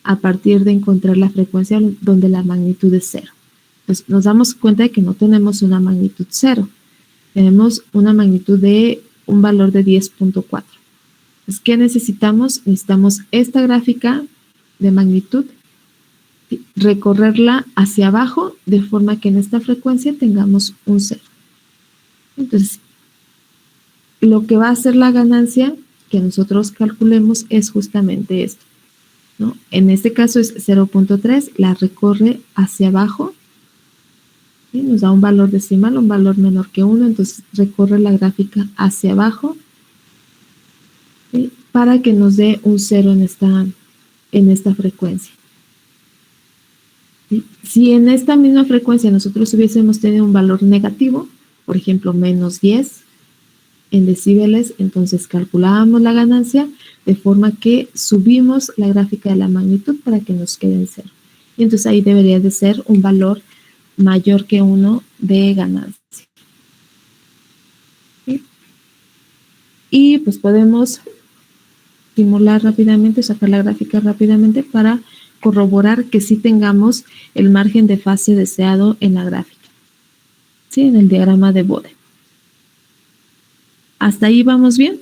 a partir de encontrar la frecuencia donde la magnitud es 0. Entonces, nos damos cuenta de que no tenemos una magnitud 0. Tenemos una magnitud de un valor de 10.4. Entonces, ¿qué necesitamos? Necesitamos esta gráfica de magnitud, recorrerla hacia abajo de forma que en esta frecuencia tengamos un 0. Entonces, lo que va a ser la ganancia que nosotros calculemos es justamente esto, ¿no? En este caso es 0.3, la recorre hacia abajo ¿sí? Nos da un valor decimal, un valor menor que 1, entonces recorre la gráfica hacia abajo, ¿sí? Para que nos dé un 0 en esta frecuencia. ¿Sí? Si en esta misma frecuencia nosotros hubiésemos tenido un valor negativo, por ejemplo, menos 10 en decibeles, entonces calculábamos la ganancia de forma que subimos la gráfica de la magnitud para que nos quede en 0. Y entonces ahí debería de ser un valor mayor que 1 de ganancia. ¿Sí? Y pues podemos simular rápidamente, sacar la gráfica rápidamente para corroborar que sí tengamos el margen de fase deseado en la gráfica, ¿sí? En el diagrama de Bode. ¿Hasta ahí vamos bien?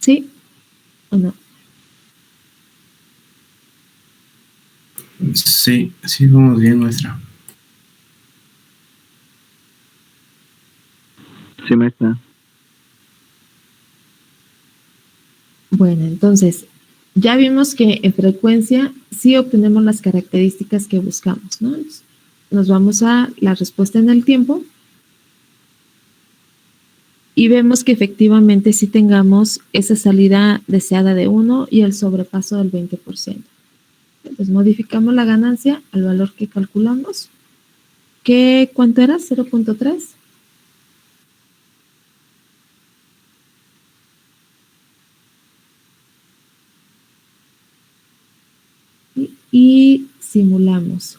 ¿Sí o no? Sí, sí, vamos bien, maestra. Sí, maestra. Bueno, entonces, ya vimos que en frecuencia sí obtenemos las características que buscamos, ¿no? Nos vamos a la respuesta en el tiempo y vemos que efectivamente sí tengamos esa salida deseada de 1 y el sobrepaso del 20%. Entonces, modificamos la ganancia al valor que calculamos. ¿Cuánto era? 0.3. Y simulamos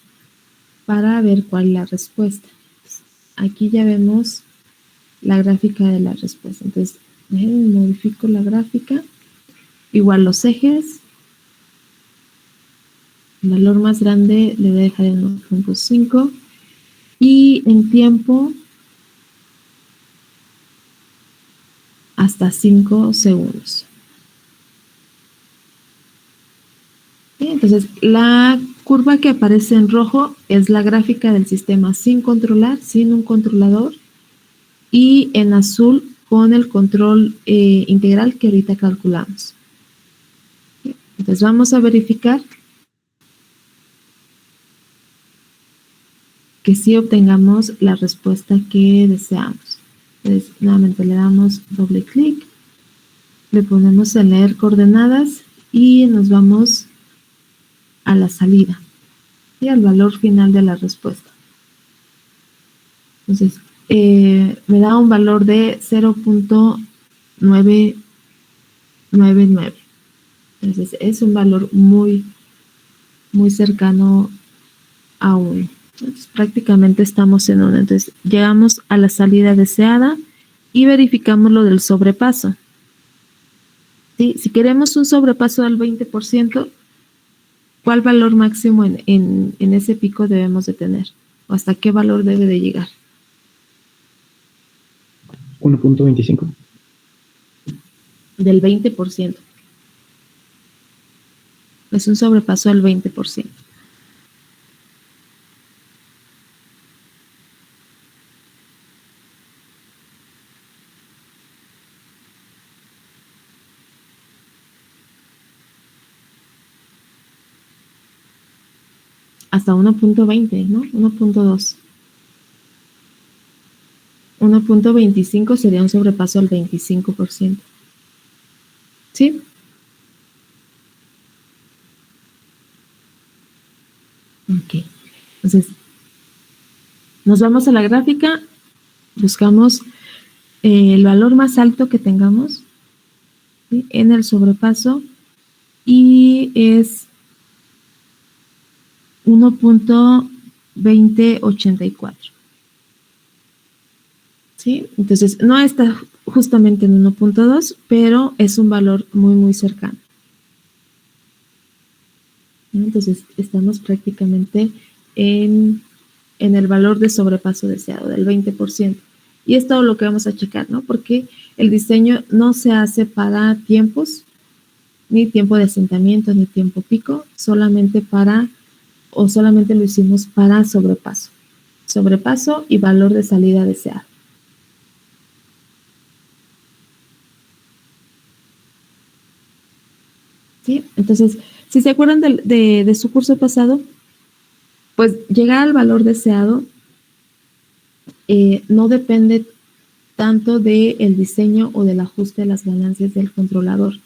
para ver cuál es la respuesta. Aquí ya vemos la gráfica de la respuesta. Entonces, modifico la gráfica. Igual los ejes. El valor más grande le voy a dejar en 1.5. Y en tiempo, hasta 5 segundos. Entonces, la curva que aparece en rojo es la gráfica del sistema sin controlar, sin un controlador, y en azul con el control integral que ahorita calculamos. Entonces, vamos a verificar que sí obtengamos la respuesta que deseamos. Entonces, nuevamente le damos doble clic, le ponemos en leer coordenadas y nos vamos a la salida y al valor final de la respuesta. Entonces, me da un valor de 0.999. Entonces, es un valor muy, muy cercano a 1. Entonces, prácticamente estamos en 1. Entonces, llegamos a la salida deseada y verificamos lo del sobrepaso. ¿Sí? Si queremos un sobrepaso del 20%, ¿cuál valor máximo en ese pico debemos de tener? ¿O hasta qué valor debe de llegar? 1.25. Del 20%. Es un sobrepaso del 20%. Hasta 1.20, ¿no? 1.2. 1.25 sería un sobrepaso al 25%. ¿Sí? Ok. Entonces, nos vamos a la gráfica, buscamos el valor más alto que tengamos, ¿sí?, en el sobrepaso y es 1.2084. ¿Sí? Entonces, no está justamente en 1.2, pero es un valor muy, muy cercano. Entonces, estamos prácticamente en el valor de sobrepaso deseado, del 20%. Y es todo lo que vamos a checar, ¿no? Porque el diseño no se hace para tiempos, ni tiempo de asentamiento, ni tiempo pico, solamente para o solamente lo hicimos para sobrepaso. Sobrepaso y valor de salida deseado. ¿Sí? Entonces, si se acuerdan de su curso pasado, pues llegar al valor deseado no depende tanto del diseño o del ajuste de las ganancias del controlador.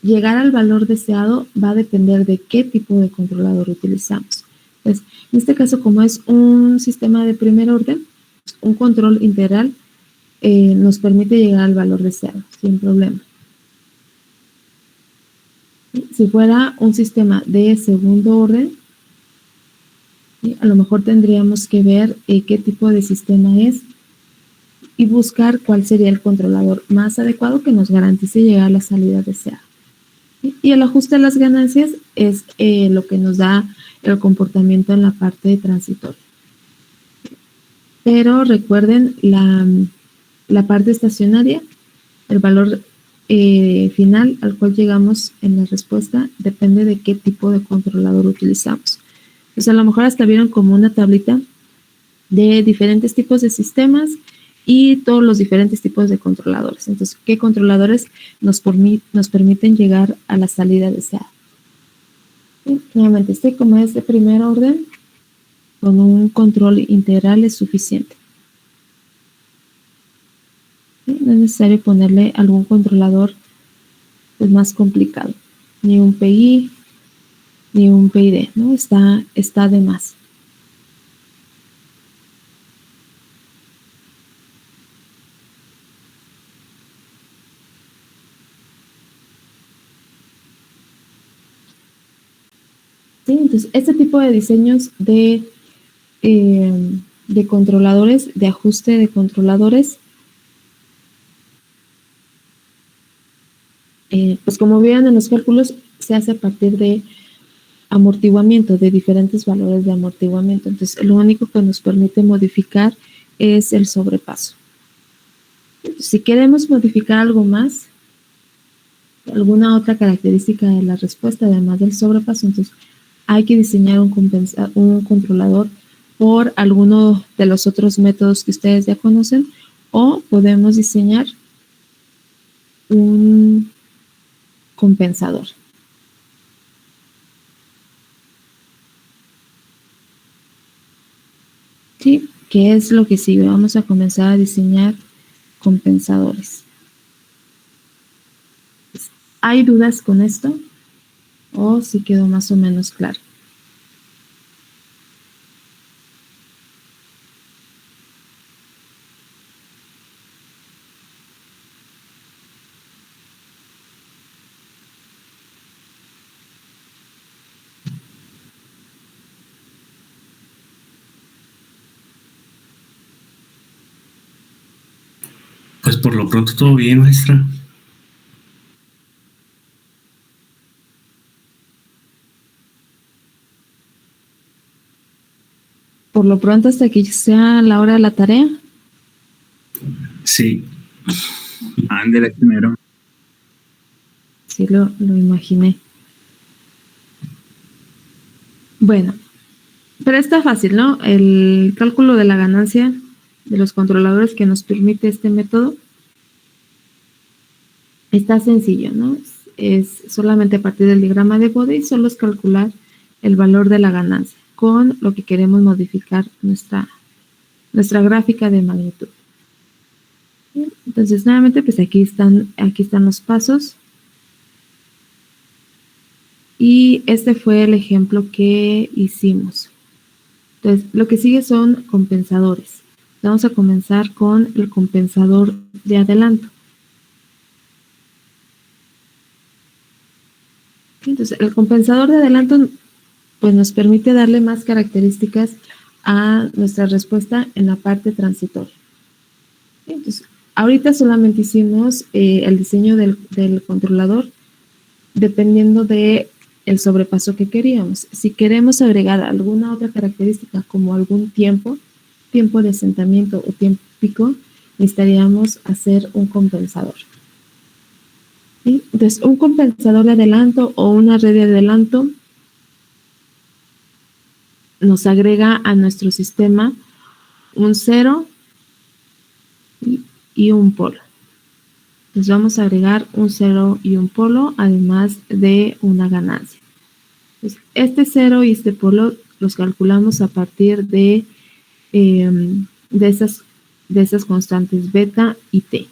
Llegar al valor deseado va a depender de qué tipo de controlador utilizamos. Entonces, en este caso, como es un sistema de primer orden, un control integral nos permite llegar al valor deseado sin problema. Si fuera un sistema de segundo orden, a lo mejor tendríamos que ver qué tipo de sistema es y buscar cuál sería el controlador más adecuado que nos garantice llegar a la salida deseada. Y el ajuste de las ganancias es lo que nos da el comportamiento en la parte transitoria. Pero recuerden, la parte estacionaria, el valor final al cual llegamos en la respuesta depende de qué tipo de controlador utilizamos. Pues a lo mejor hasta vieron como una tablita de diferentes tipos de sistemas y todos los diferentes tipos de controladores. Entonces, ¿qué controladores nos permiten llegar a la salida deseada? Y nuevamente, como es de primer orden, con un control integral es suficiente. No es necesario ponerle algún controlador pues, más complicado, ni un PI, ni un PID, ¿no? Está de más. ¿Sí? Entonces, este tipo de diseños de controladores, de ajuste de controladores, pues como vean en los cálculos, se hace a partir de amortiguamiento, de diferentes valores de amortiguamiento. Entonces, lo único que nos permite modificar es el sobrepaso. Si queremos modificar algo más, alguna otra característica de la respuesta, además del sobrepaso, entonces hay que diseñar un controlador por alguno de los otros métodos que ustedes ya conocen, o podemos diseñar un compensador. ¿Sí? ¿Qué es lo que sigue? Vamos a comenzar a diseñar compensadores. ¿Hay dudas con esto? ¿O si quedó más o menos claro? Pues por lo pronto todo bien, maestra. Por lo pronto, hasta que sea la hora de la tarea. Sí. Ándele primero. Sí, lo imaginé. Bueno, pero está fácil, ¿no? El cálculo de la ganancia de los controladores que nos permite este método está sencillo, ¿no? Es solamente a partir del diagrama de Bode y solo es calcular el valor de la ganancia con lo que queremos modificar nuestra gráfica de magnitud. Entonces, nuevamente, pues aquí están los pasos. Y este fue el ejemplo que hicimos. Entonces, lo que sigue son compensadores. Vamos a comenzar con el compensador de adelanto. Entonces, el compensador de adelanto pues, nos permite darle más características a nuestra respuesta en la parte transitoria. Entonces, ahorita solamente hicimos el diseño del controlador dependiendo de el sobrepaso que queríamos. Si queremos agregar alguna otra característica como algún tiempo de asentamiento o tiempo pico, necesitaríamos hacer un compensador. ¿Sí? Entonces, un compensador de adelanto o una red de adelanto nos agrega a nuestro sistema un 0 y un polo. Entonces vamos a agregar un 0 y un polo, además de una ganancia. Entonces, este 0 y este polo los calculamos a partir de esas constantes beta y t.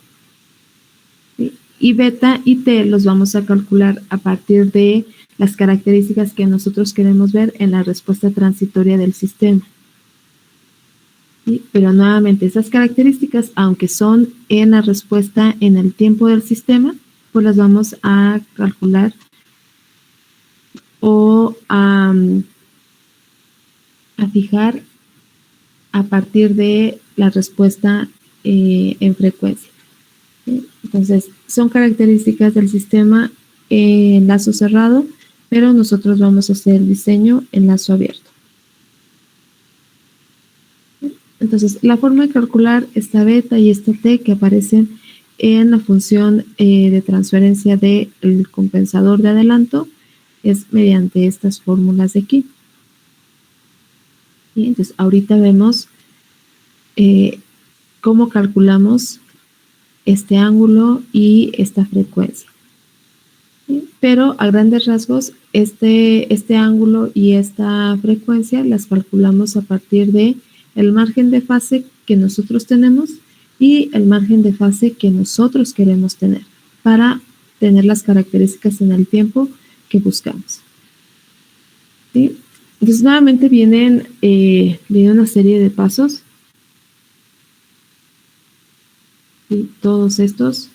¿Sí? Y beta y t los vamos a calcular a partir de las características que nosotros queremos ver en la respuesta transitoria del sistema. ¿Sí? Pero nuevamente, esas características, aunque son en la respuesta en el tiempo del sistema, pues las vamos a calcular o a fijar a partir de la respuesta en frecuencia. ¿Sí? Entonces, son características del sistema en lazo cerrado, pero nosotros vamos a hacer el diseño en lazo abierto. Entonces, la forma de calcular esta beta y esta t que aparecen en la función de transferencia del compensador de adelanto es mediante estas fórmulas de aquí. ¿Sí? Entonces, ahorita vemos cómo calculamos este ángulo y esta frecuencia. ¿Sí? Pero a grandes rasgos, este ángulo y esta frecuencia las calculamos a partir de el margen de fase que nosotros tenemos y el margen de fase que nosotros queremos tener para tener las características en el tiempo que buscamos. ¿Sí? Entonces, nuevamente viene una serie de pasos. ¿Sí? Todos estos.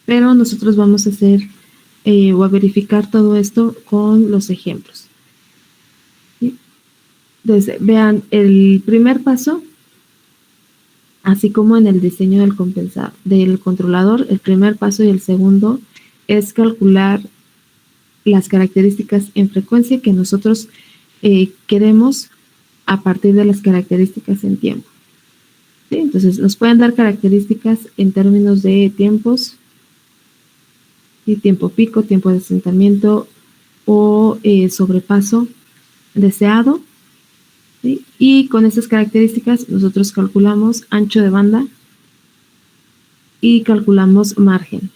Pero nosotros vamos a hacer o a verificar todo esto con los ejemplos. ¿Sí? Entonces, vean, el primer paso, así como en el diseño del controlador, el primer paso y el segundo es calcular las características en frecuencia que nosotros queremos a partir de las características en tiempo. ¿Sí? Entonces, nos pueden dar características en términos de tiempos, ¿sí? Tiempo pico, tiempo de asentamiento o sobrepaso deseado. ¿Sí? Y con esas características nosotros calculamos ancho de banda y calculamos margen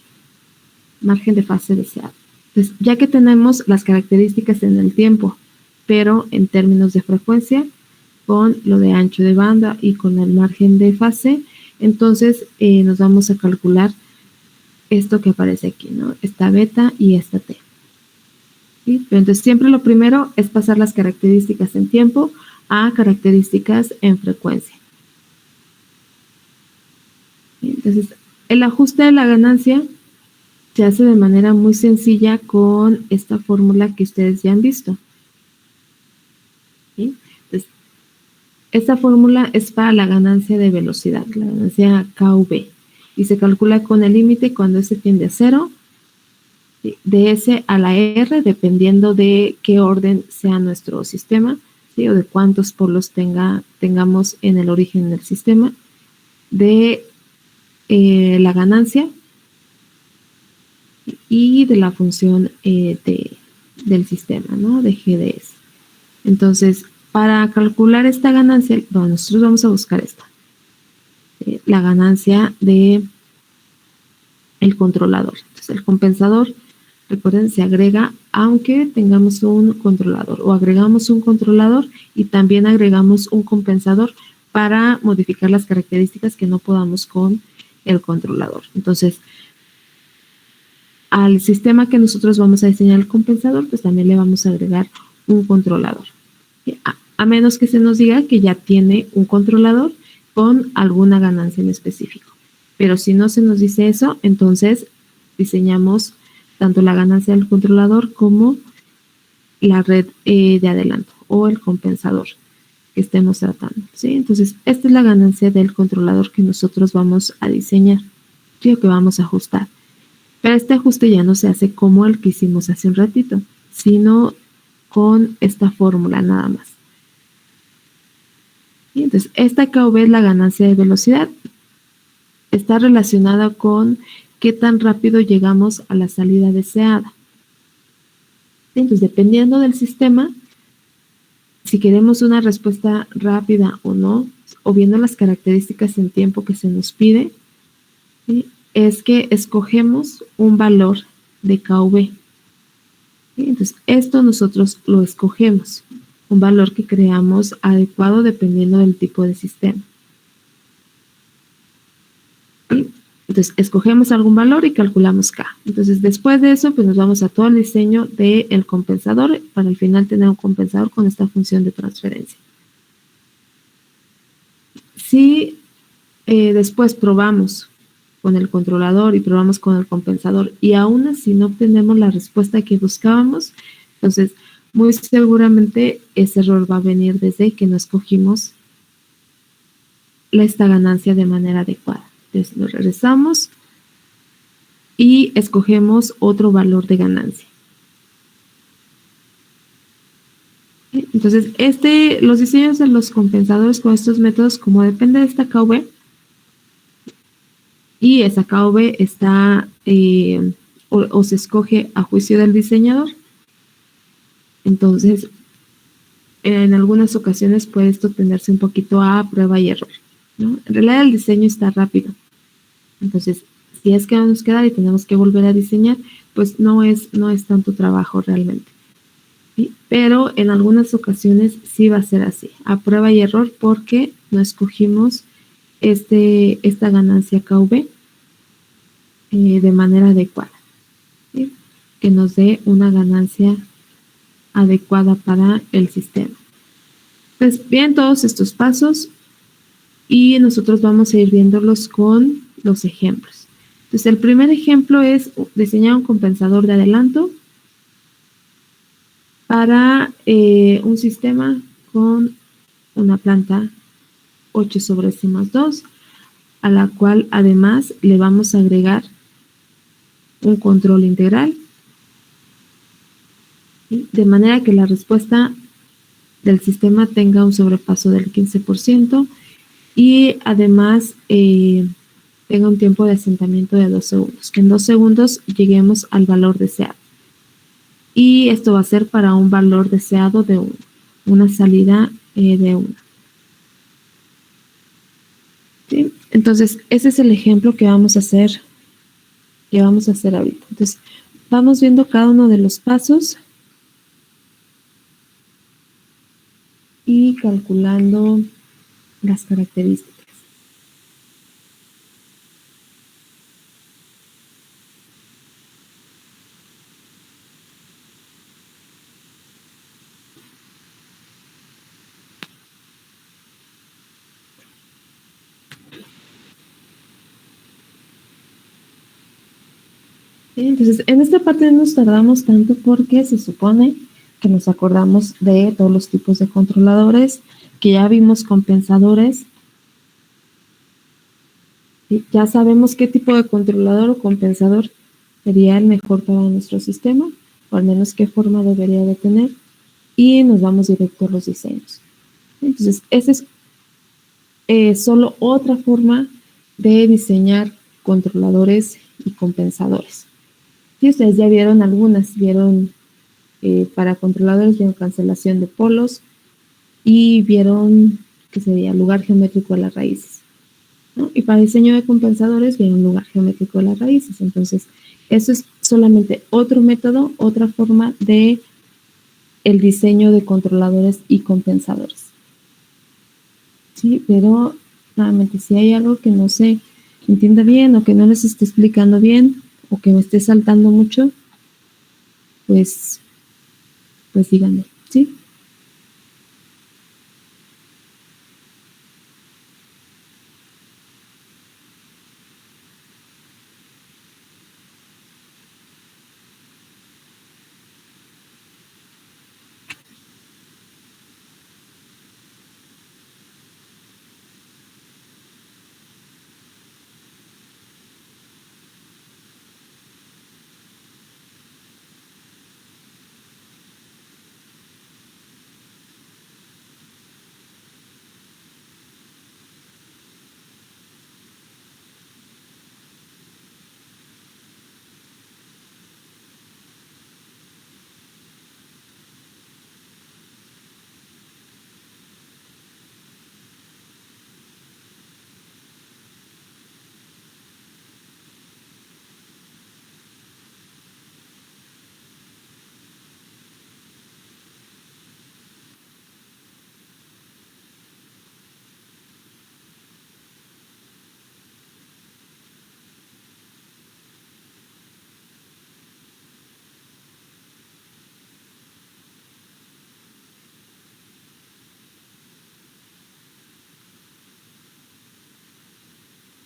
de fase deseado. Entonces, ya que tenemos las características en el tiempo, pero en términos de frecuencia, con lo de ancho de banda y con el margen de fase, entonces nos vamos a calcular esto que aparece aquí, ¿no? Esta beta y esta t. ¿Sí? Pero entonces siempre lo primero es pasar las características en tiempo a características en frecuencia. ¿Sí? Entonces, el ajuste de la ganancia se hace de manera muy sencilla con esta fórmula que ustedes ya han visto. ¿Sí? Entonces, esta fórmula es para la ganancia de velocidad, la ganancia KV, y se calcula con el límite cuando S tiende a 0, ¿sí? De S a la R, dependiendo de qué orden sea nuestro sistema, ¿sí? O de cuántos polos tengamos en el origen del sistema, de la ganancia y de la función del sistema, ¿no? De GDS. Entonces, para calcular esta ganancia, bueno, nosotros vamos a buscar esta. La ganancia de el controlador. Entonces, el compensador, recuerden, se agrega aunque tengamos un controlador, o agregamos un controlador y también agregamos un compensador para modificar las características que no podamos con el controlador. Entonces, al sistema que nosotros vamos a diseñar el compensador, pues también le vamos a agregar un controlador. A menos que se nos diga que ya tiene un controlador con alguna ganancia en específico. Pero si no se nos dice eso, entonces diseñamos tanto la ganancia del controlador como la red de adelanto o el compensador que estemos tratando. ¿Sí? Entonces, esta es la ganancia del controlador que nosotros vamos a diseñar, ¿sí? O que vamos a ajustar. Pero este ajuste ya no se hace como el que hicimos hace un ratito, sino con esta fórmula nada más. ¿Sí? Entonces, esta KV es la ganancia de velocidad. Está relacionada con qué tan rápido llegamos a la salida deseada. ¿Sí? Entonces, dependiendo del sistema, si queremos una respuesta rápida o no, o viendo las características en tiempo que se nos pide, ¿sí? Es que escogemos un valor de KV. ¿Sí? Entonces, esto nosotros lo escogemos, un valor que creamos adecuado dependiendo del tipo de sistema. ¿Sí? Entonces, escogemos algún valor y calculamos K. Entonces, después de eso, pues nos vamos a todo el diseño del compensador para al final tener un compensador con esta función de transferencia. Si después probamos con el controlador y probamos con el compensador y aún así no obtenemos la respuesta que buscábamos, entonces muy seguramente ese error va a venir desde que no escogimos esta ganancia de manera adecuada. Entonces nos regresamos y escogemos otro valor de ganancia. Entonces, los diseños de los compensadores con estos métodos, como depende de esta KV, y esa KV está o se escoge a juicio del diseñador, entonces en algunas ocasiones puede esto tenderse un poquito a prueba y error, ¿no? En realidad el diseño está rápido, entonces si es que no nos queda y tenemos que volver a diseñar, pues no es tanto trabajo realmente. ¿Sí? Pero en algunas ocasiones sí va a ser así, a prueba y error, porque no escogimos esta ganancia KV de manera adecuada, ¿sí? Que nos dé una ganancia adecuada para el sistema. Pues bien, todos estos pasos y nosotros vamos a ir viéndolos con los ejemplos. Entonces, el primer ejemplo es diseñar un compensador de adelanto para un sistema con una planta 8/2, a la cual además le vamos a agregar un control integral, ¿sí? De manera que la respuesta del sistema tenga un sobrepaso del 15% y además tenga un tiempo de asentamiento de 2 segundos, que en 2 segundos lleguemos al valor deseado. Y esto va a ser para un valor deseado de 1, una salida de 1. ¿Sí? Entonces, ese es el ejemplo que vamos a hacer ahorita. Entonces, vamos viendo cada uno de los pasos y calculando las características. ¿Sí? Entonces, en esta parte no nos tardamos tanto porque se supone que nos acordamos de todos los tipos de controladores, que ya vimos compensadores. ¿Sí? Ya sabemos qué tipo de controlador o compensador sería el mejor para nuestro sistema, o al menos qué forma debería de tener, y nos vamos directo a los diseños. Entonces, esa es solo otra forma de diseñar controladores y compensadores. Y ustedes ya vieron algunas, vieron para controladores, vieron cancelación de polos y vieron que sería lugar geométrico de las raíces, ¿no? Y para diseño de compensadores vieron lugar geométrico de las raíces. Entonces, eso es solamente otro método, otra forma de el diseño de controladores y compensadores. Sí, pero nuevamente, si hay algo que no se entienda bien o que no les esté explicando bien o que me esté saltando mucho, pues díganme, ¿sí?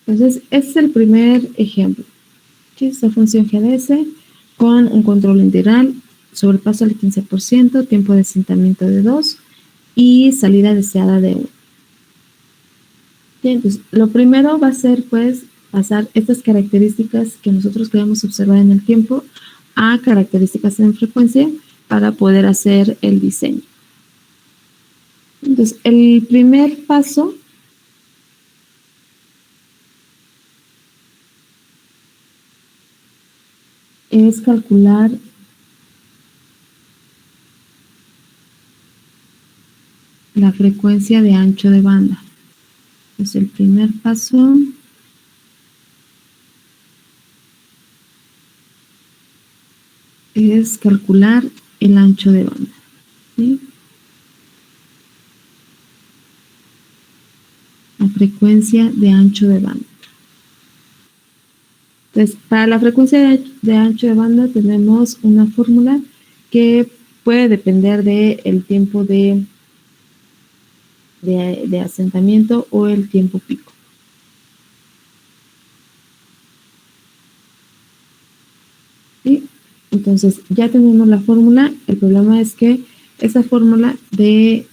Entonces, este es el primer ejemplo. ¿Sí? Esta función GDS con un control integral, sobrepaso del 15%, tiempo de asentamiento de 2 y salida deseada de 1. Entonces, lo primero va a ser, pues, pasar estas características que nosotros queremos observar en el tiempo a características en frecuencia para poder hacer el diseño. Entonces, el primer paso es calcular la frecuencia de ancho de banda. Entonces, el primer paso es calcular el ancho de banda. ¿Sí? La frecuencia de ancho de banda. Entonces, para la frecuencia de ancho de banda tenemos una fórmula que puede depender del tiempo de asentamiento o el tiempo pico. ¿Sí? Entonces, ya tenemos la fórmula. El problema es que esa fórmula de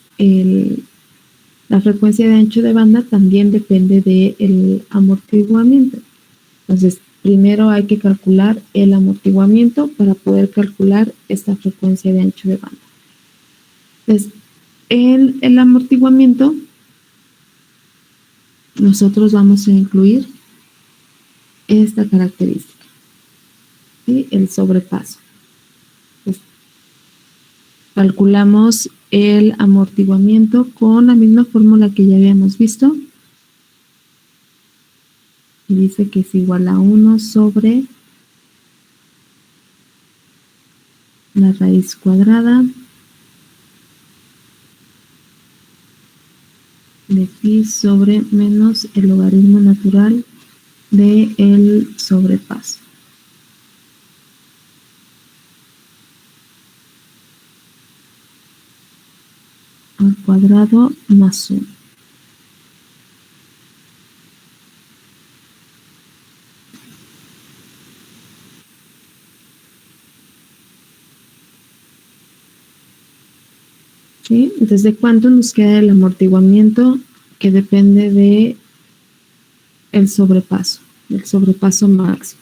la frecuencia de ancho de banda también depende del amortiguamiento. Entonces, primero hay que calcular el amortiguamiento para poder calcular esta frecuencia de ancho de banda. Entonces, en el amortiguamiento, nosotros vamos a incluir esta característica, ¿sí? El sobrepaso. Entonces, calculamos el amortiguamiento con la misma fórmula que ya habíamos visto. Y dice que es igual a 1 sobre la raíz cuadrada de pi sobre menos el logaritmo natural de el sobrepaso. Al cuadrado más 1. ¿Sí? Entonces, ¿de cuánto nos queda el amortiguamiento? Que depende de el sobrepaso máximo.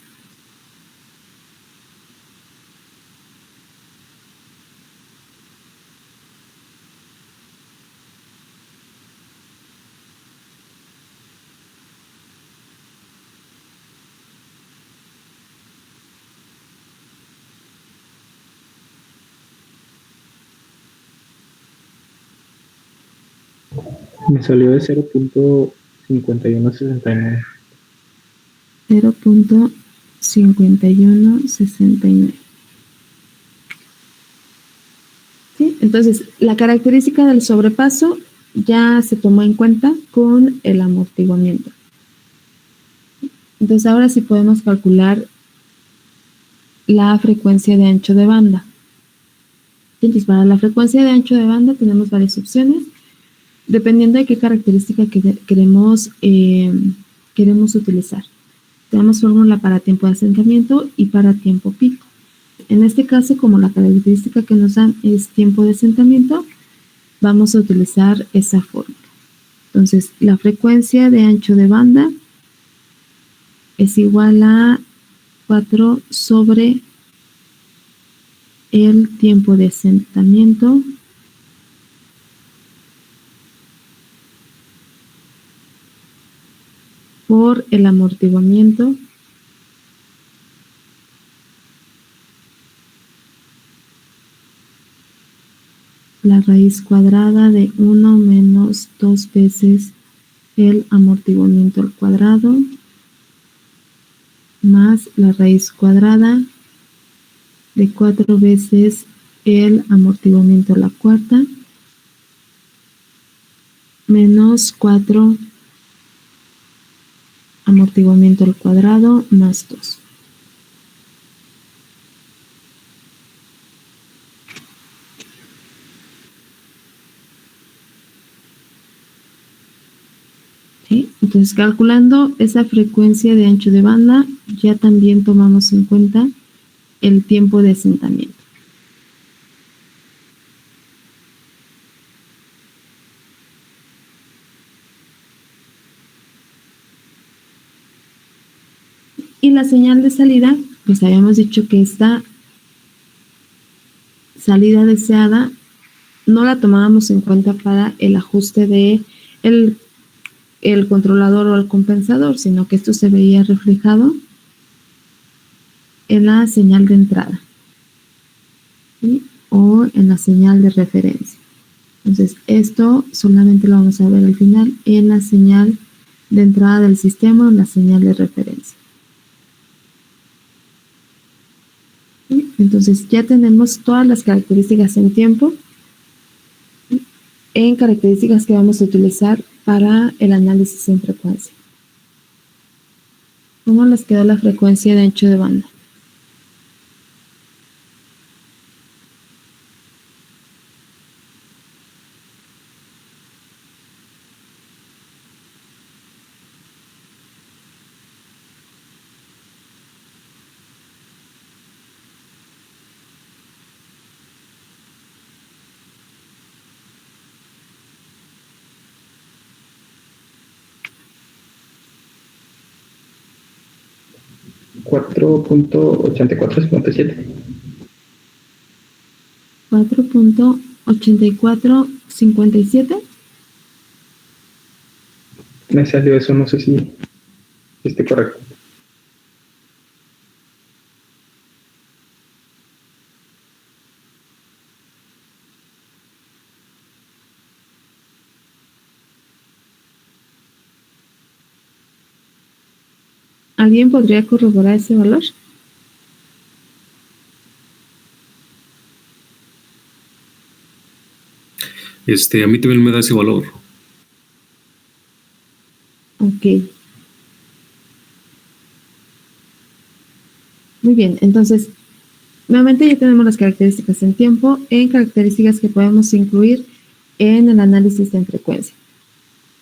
Me salió de 0.5169. 0.5169. ¿Sí? Entonces, la característica del sobrepaso ya se tomó en cuenta con el amortiguamiento. Entonces, ahora sí podemos calcular la frecuencia de ancho de banda. Entonces, para la frecuencia de ancho de banda tenemos varias opciones, dependiendo de qué característica queremos utilizar. Tenemos fórmula para tiempo de asentamiento y para tiempo pico. En este caso, como la característica que nos dan es tiempo de asentamiento, vamos a utilizar esa fórmula. Entonces, la frecuencia de ancho de banda es igual a 4 sobre el tiempo de asentamiento por el amortiguamiento la raíz cuadrada de 1 menos 2 veces el amortiguamiento al cuadrado más la raíz cuadrada de 4 veces el amortiguamiento a la cuarta menos 4 amortiguamiento al cuadrado más 2. ¿Sí? Entonces, calculando esa frecuencia de ancho de banda, ya también tomamos en cuenta el tiempo de asentamiento. Y la señal de salida, pues habíamos dicho que esta salida deseada no la tomábamos en cuenta para el ajuste de el controlador o el compensador, sino que esto se veía reflejado en la señal de entrada, ¿sí? O en la señal de referencia. Entonces, esto solamente lo vamos a ver al final en la señal de entrada del sistema o en la señal de referencia. ¿Sí? Entonces, ya tenemos todas las características en tiempo, ¿sí? En características que vamos a utilizar para el análisis en frecuencia. ¿Cómo les quedó la frecuencia de ancho de banda? $4.8457. 4.8457. Me salió eso, no sé si esté correcto. ¿Alguien podría corroborar ese valor? A mí también me da ese valor. Ok. Muy bien, entonces, nuevamente ya tenemos las características en tiempo, en características que podemos incluir en el análisis en frecuencia.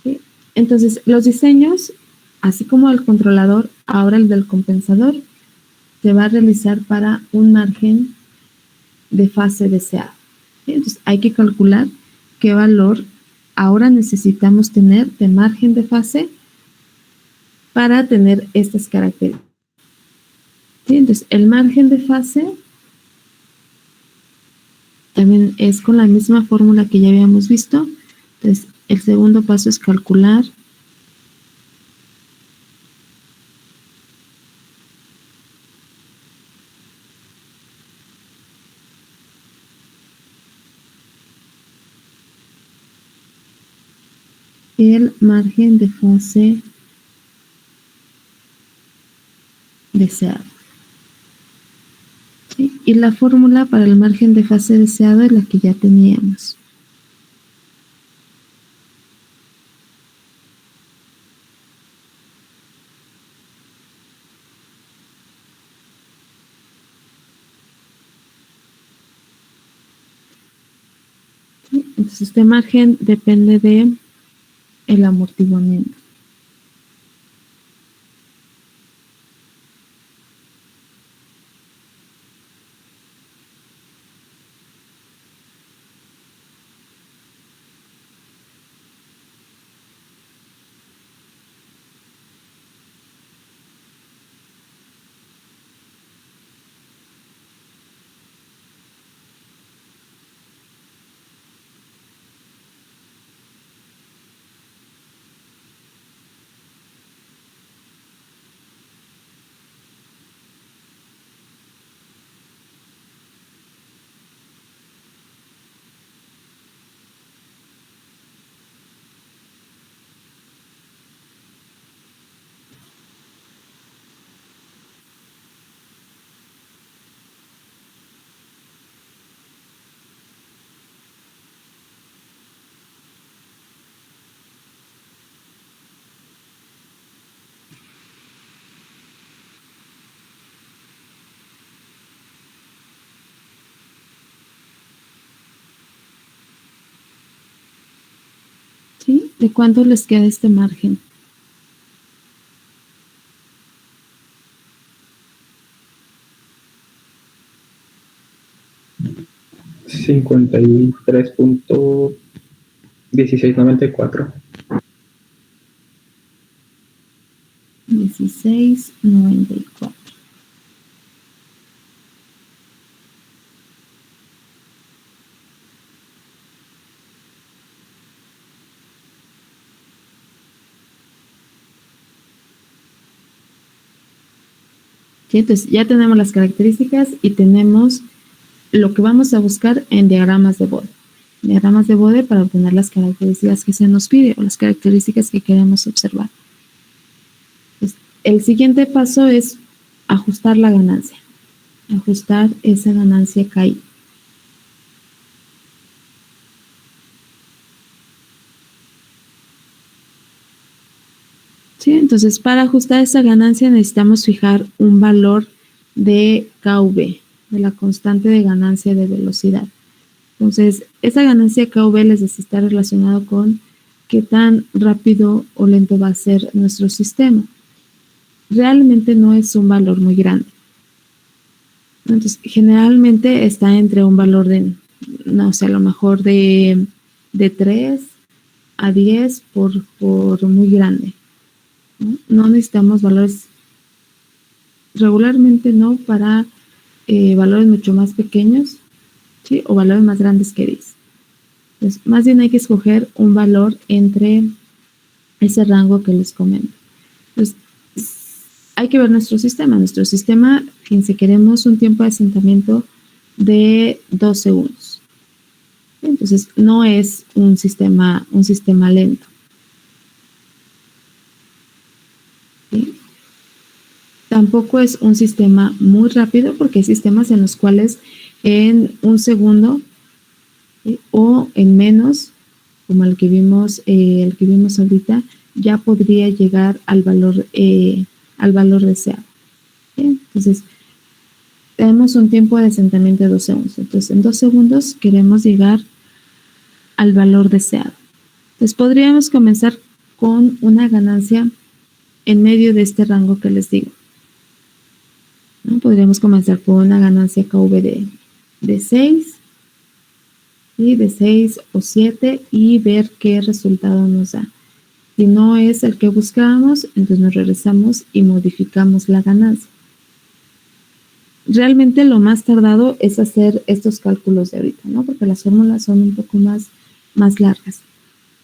¿Sí? Entonces, los diseños, así como el controlador, ahora el del compensador, se va a realizar para un margen de fase deseado. ¿Sí? Entonces, hay que calcular qué valor ahora necesitamos tener de margen de fase para tener estas características. ¿Sí? Entonces, el margen de fase también es con la misma fórmula que ya habíamos visto. Entonces, el segundo paso es calcular el margen de fase deseado. ¿Sí? Y la fórmula para el margen de fase deseado es la que ya teníamos. ¿Sí? Entonces este margen depende de el amortiguamiento. ¿Sí? ¿De cuánto les queda este margen? 53.1694. 16.94. Sí, entonces ya tenemos las características y tenemos lo que vamos a buscar en diagramas de Bode. Diagramas de Bode para obtener las características que se nos pide o las características que queremos observar. Entonces, el siguiente paso es ajustar la ganancia. Ajustar esa ganancia KI. ¿Sí? Entonces, para ajustar esa ganancia necesitamos fijar un valor de KV, de la constante de ganancia de velocidad. Entonces, esa ganancia KV les está relacionado con qué tan rápido o lento va a ser nuestro sistema. Realmente no es un valor muy grande. Entonces, generalmente está entre un valor de, no sé, a lo mejor de 3 a 10 por muy grande. No necesitamos valores, regularmente no, para valores mucho más pequeños, ¿sí? O valores más grandes que 10. Entonces, más bien hay que escoger un valor entre ese rango que les comento. Entonces, hay que ver nuestro sistema. Nuestro sistema, fíjense, queremos un tiempo de asentamiento de 2 segundos. Entonces, no es un sistema lento. ¿Sí? Tampoco es un sistema muy rápido porque hay sistemas en los cuales en 1 segundo, ¿sí? O en menos, como el que vimos ahorita, ya podría llegar al valor deseado. ¿Sí? Entonces, tenemos un tiempo de asentamiento de 2 segundos. Entonces, en 2 segundos queremos llegar al valor deseado. Entonces, podríamos comenzar con una ganancia en medio de este rango que les digo, ¿no? Podríamos comenzar con una ganancia KV de 6, ¿sí? De 6 o 7 y ver qué resultado nos da. Si no es el que buscábamos, entonces nos regresamos y modificamos la ganancia. Realmente lo más tardado es hacer estos cálculos de ahorita, ¿no? Porque las fórmulas son un poco más largas.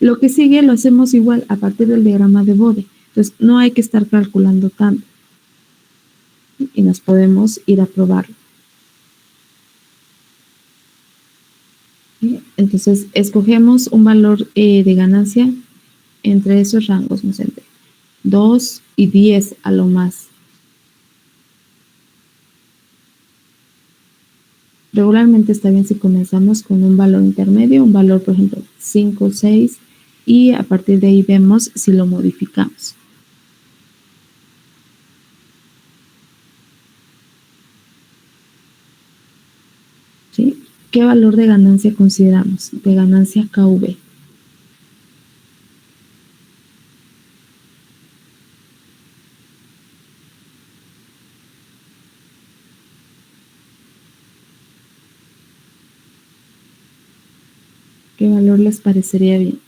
Lo que sigue lo hacemos igual a partir del diagrama de Bode. Entonces, no hay que estar calculando tanto. Y nos podemos ir a probarlo. ¿Sí? Entonces, escogemos un valor de ganancia entre esos rangos, no sé, entre 2 y 10 a lo más. Regularmente está bien si comenzamos con un valor intermedio, un valor, por ejemplo, 5 o 6, y a partir de ahí vemos si lo modificamos. ¿Sí? ¿Qué valor de ganancia consideramos? De ganancia KV. ¿Qué valor les parecería bien?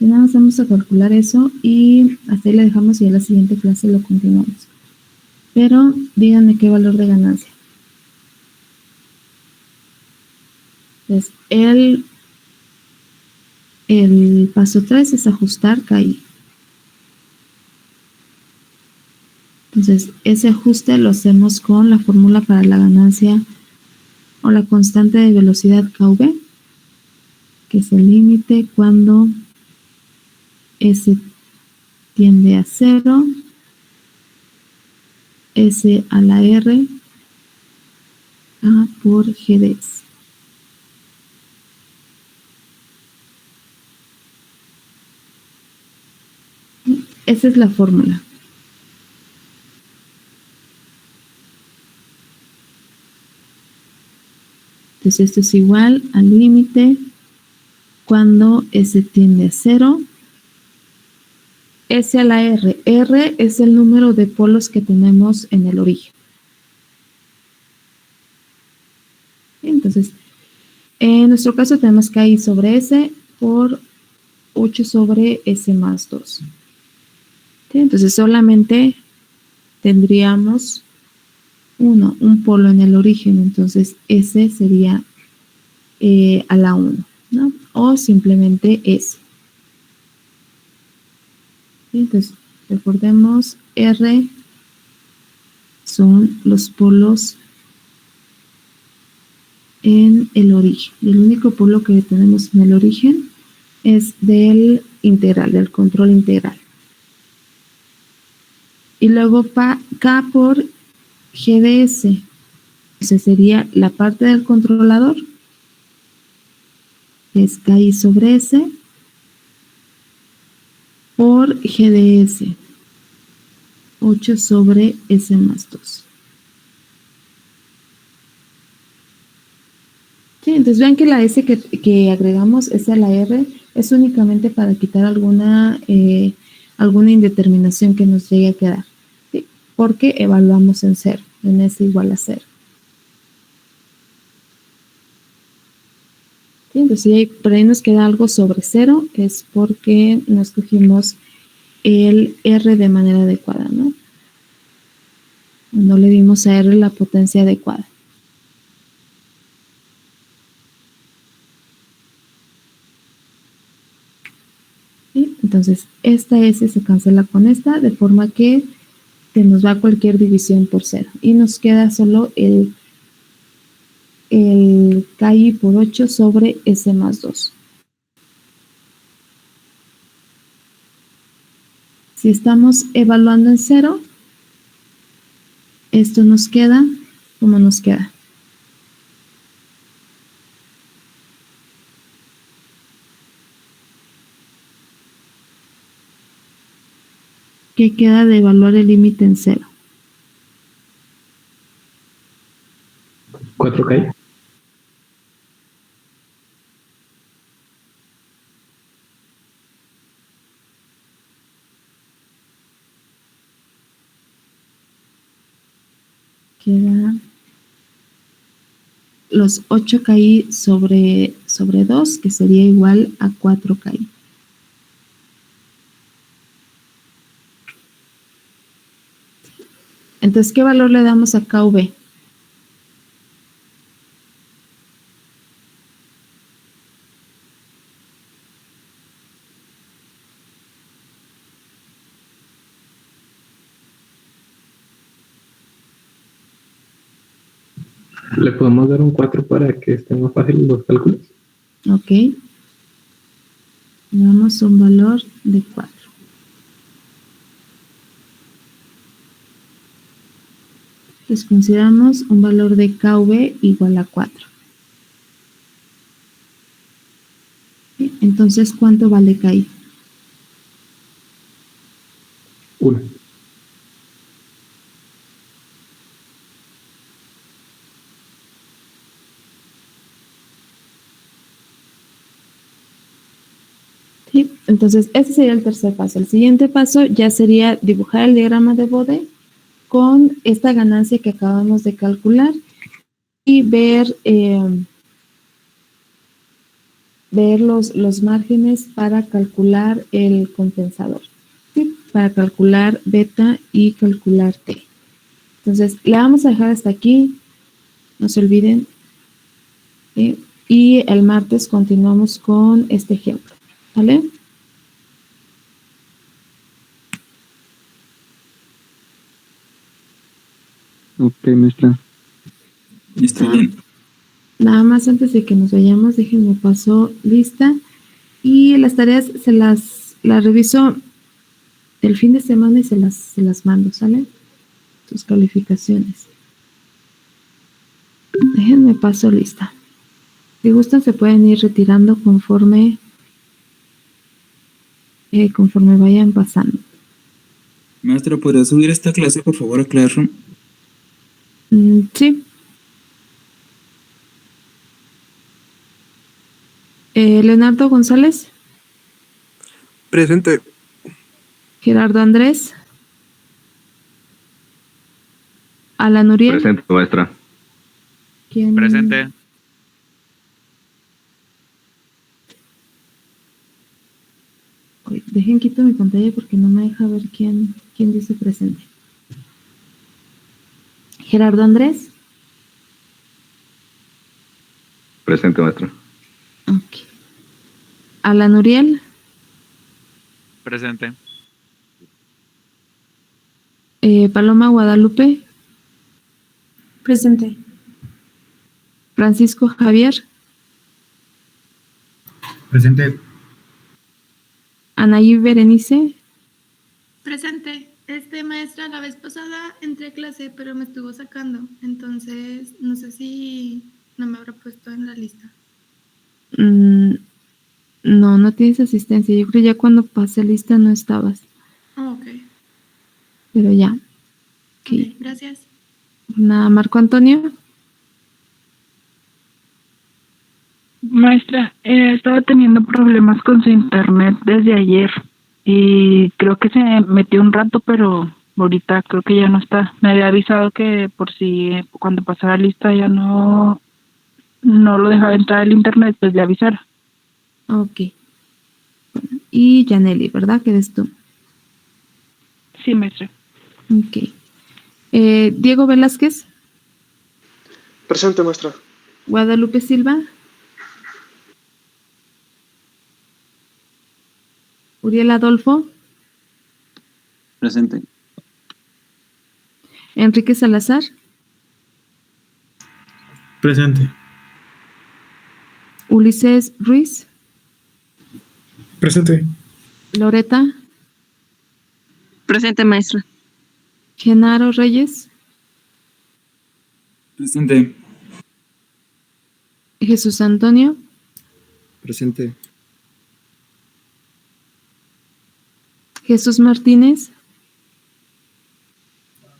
Y nada más vamos a calcular eso y hasta ahí le dejamos y en la siguiente clase lo continuamos. Pero díganme qué valor de ganancia. Entonces, el paso 3 es ajustar KI. Entonces, ese ajuste lo hacemos con la fórmula para la ganancia o la constante de velocidad KV, que es el límite cuando S tiende a 0, S a la R, A por G de S. esa es la fórmula. Entonces esto es igual al límite cuando S tiende a 0. S a la R. R es el número de polos que tenemos en el origen. Entonces, en nuestro caso tenemos KI sobre S por 8 sobre S más 2. ¿Sí? Entonces, solamente tendríamos un polo en el origen. Entonces, S sería a la 1, ¿no? O simplemente S. ¿Sí? Entonces, recordemos, R son los polos en el origen. Y el único polo que tenemos en el origen es del integral, del control integral. Y luego K por G de S. Entonces sería la parte del controlador, que es KI sobre S, por G de S. 8 sobre S más 2. Sí, entonces vean que la S que agregamos, S a la R, es únicamente para quitar alguna indeterminación que nos llegue a quedar, ¿sí? Porque evaluamos en 0, en S igual a 0. ¿Sí? Entonces por ahí nos queda algo sobre 0, es porque no escogimos el R de manera adecuada, ¿no? No le dimos a R la potencia adecuada. ¿Sí? Entonces, esta S se cancela con esta, de forma que se nos va cualquier división por 0. Y nos queda solo el KI por 8 sobre S más 2. Si estamos evaluando en 0, esto nos queda como nos queda. ¿Qué queda de evaluar el límite en 0? 4K. Queda los 8 KI sobre 2, que sería igual a 4 KI. Entonces, ¿qué valor le damos a KV? ¿Le podemos dar un 4 para que estén más fáciles los cálculos? Ok. Le damos un valor de 4. Entonces consideramos un valor de KV igual a 4. ¿Sí? Entonces, ¿cuánto vale KI? 1. ¿Sí? Entonces, ese sería el tercer paso. El siguiente paso ya sería dibujar el diagrama de Bode con esta ganancia que acabamos de calcular y ver los márgenes para calcular el compensador, ¿sí? Para calcular beta y calcular T. Entonces, le vamos a dejar hasta aquí, no se olviden, ¿sí? Y el martes continuamos con este ejemplo, ¿vale? Ok, maestra. Está bien. Nada más antes de que nos vayamos, déjenme paso lista. Y las tareas las reviso el fin de semana y se las mando, ¿sale? Sus calificaciones. Déjenme paso lista. Si gustan, se pueden ir retirando conforme vayan pasando. Maestra, ¿podría subir esta clase, por favor, a Classroom? Sí. Leonardo González. Presente. Gerardo Andrés. Alan Uriel. Presente, maestra. ¿Quién? Presente. Uy, dejen quito mi pantalla porque no me deja ver quién dice presente. Gerardo Andrés. Presente, maestra. Ok. Alan Uriel. Presente. Paloma Guadalupe. Presente. Francisco Javier. Presente. Anaí Berenice. Presente. Maestra, la vez pasada entré a clase, pero me estuvo sacando. Entonces, no sé si no me habrá puesto en la lista. No tienes asistencia. Yo creo que ya cuando pasé lista no estabas. Ok. Pero ya. Ok. Ok, gracias. Nada, Marco Antonio. Maestra, estaba teniendo problemas con su internet desde ayer y creo que se metió un rato, pero ahorita creo que ya no está. Me había avisado que por si cuando pasara lista ya no lo dejaba entrar el internet, pues le avisara. Ok. Bueno, y Yaneli, ¿verdad? Que eres tú. Sí, maestra. Ok. Diego Velázquez. Presente, maestra. Guadalupe Silva. Uriel Adolfo. Presente. Enrique Salazar. Presente. Ulises Ruiz. Presente. Loreta. Presente, maestra. Genaro Reyes. Presente. Jesús Antonio. Presente. Jesús Martínez.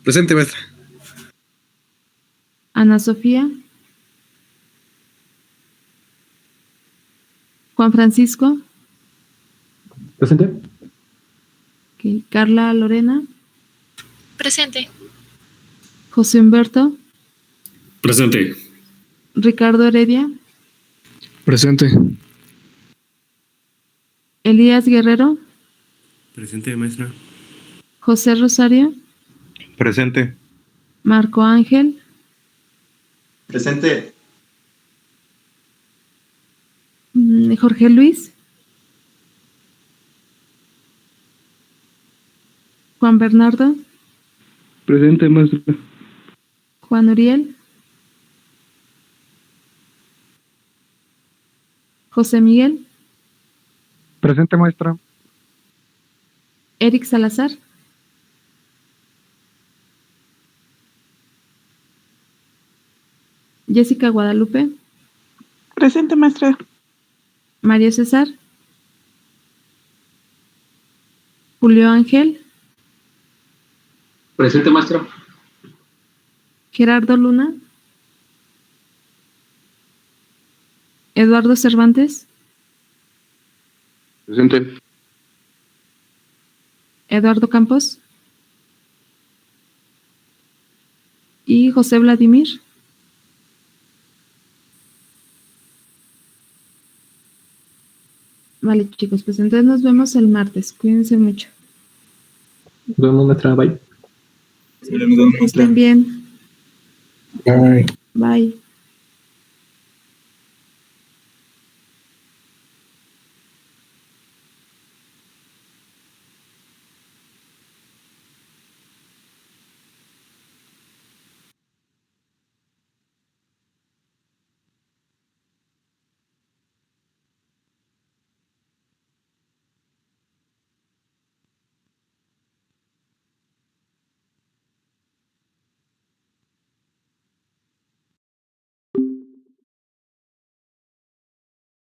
Presente, maestra. Ana Sofía. Juan Francisco. Presente. Ok. Carla Lorena. Presente. José Humberto. Presente. Ricardo Heredia. Presente. Elías Guerrero. Presente, maestra. José Rosario. Presente. Marco Ángel. Presente. Jorge Luis. Juan Bernardo. Presente, maestra. Juan Uriel. José Miguel. Presente, maestra. Eric Salazar. Jessica Guadalupe. Presente, maestra. María César. Julio Ángel. Presente, maestra. Gerardo Luna. Eduardo Cervantes. Presente. Eduardo Campos. Y José Vladimir. Vale, chicos, pues entonces nos vemos el martes. Cuídense mucho. Nos vemos, maestra. Bye. Sí, nos vemos, Que maestra. estén bien. Bye. Bye.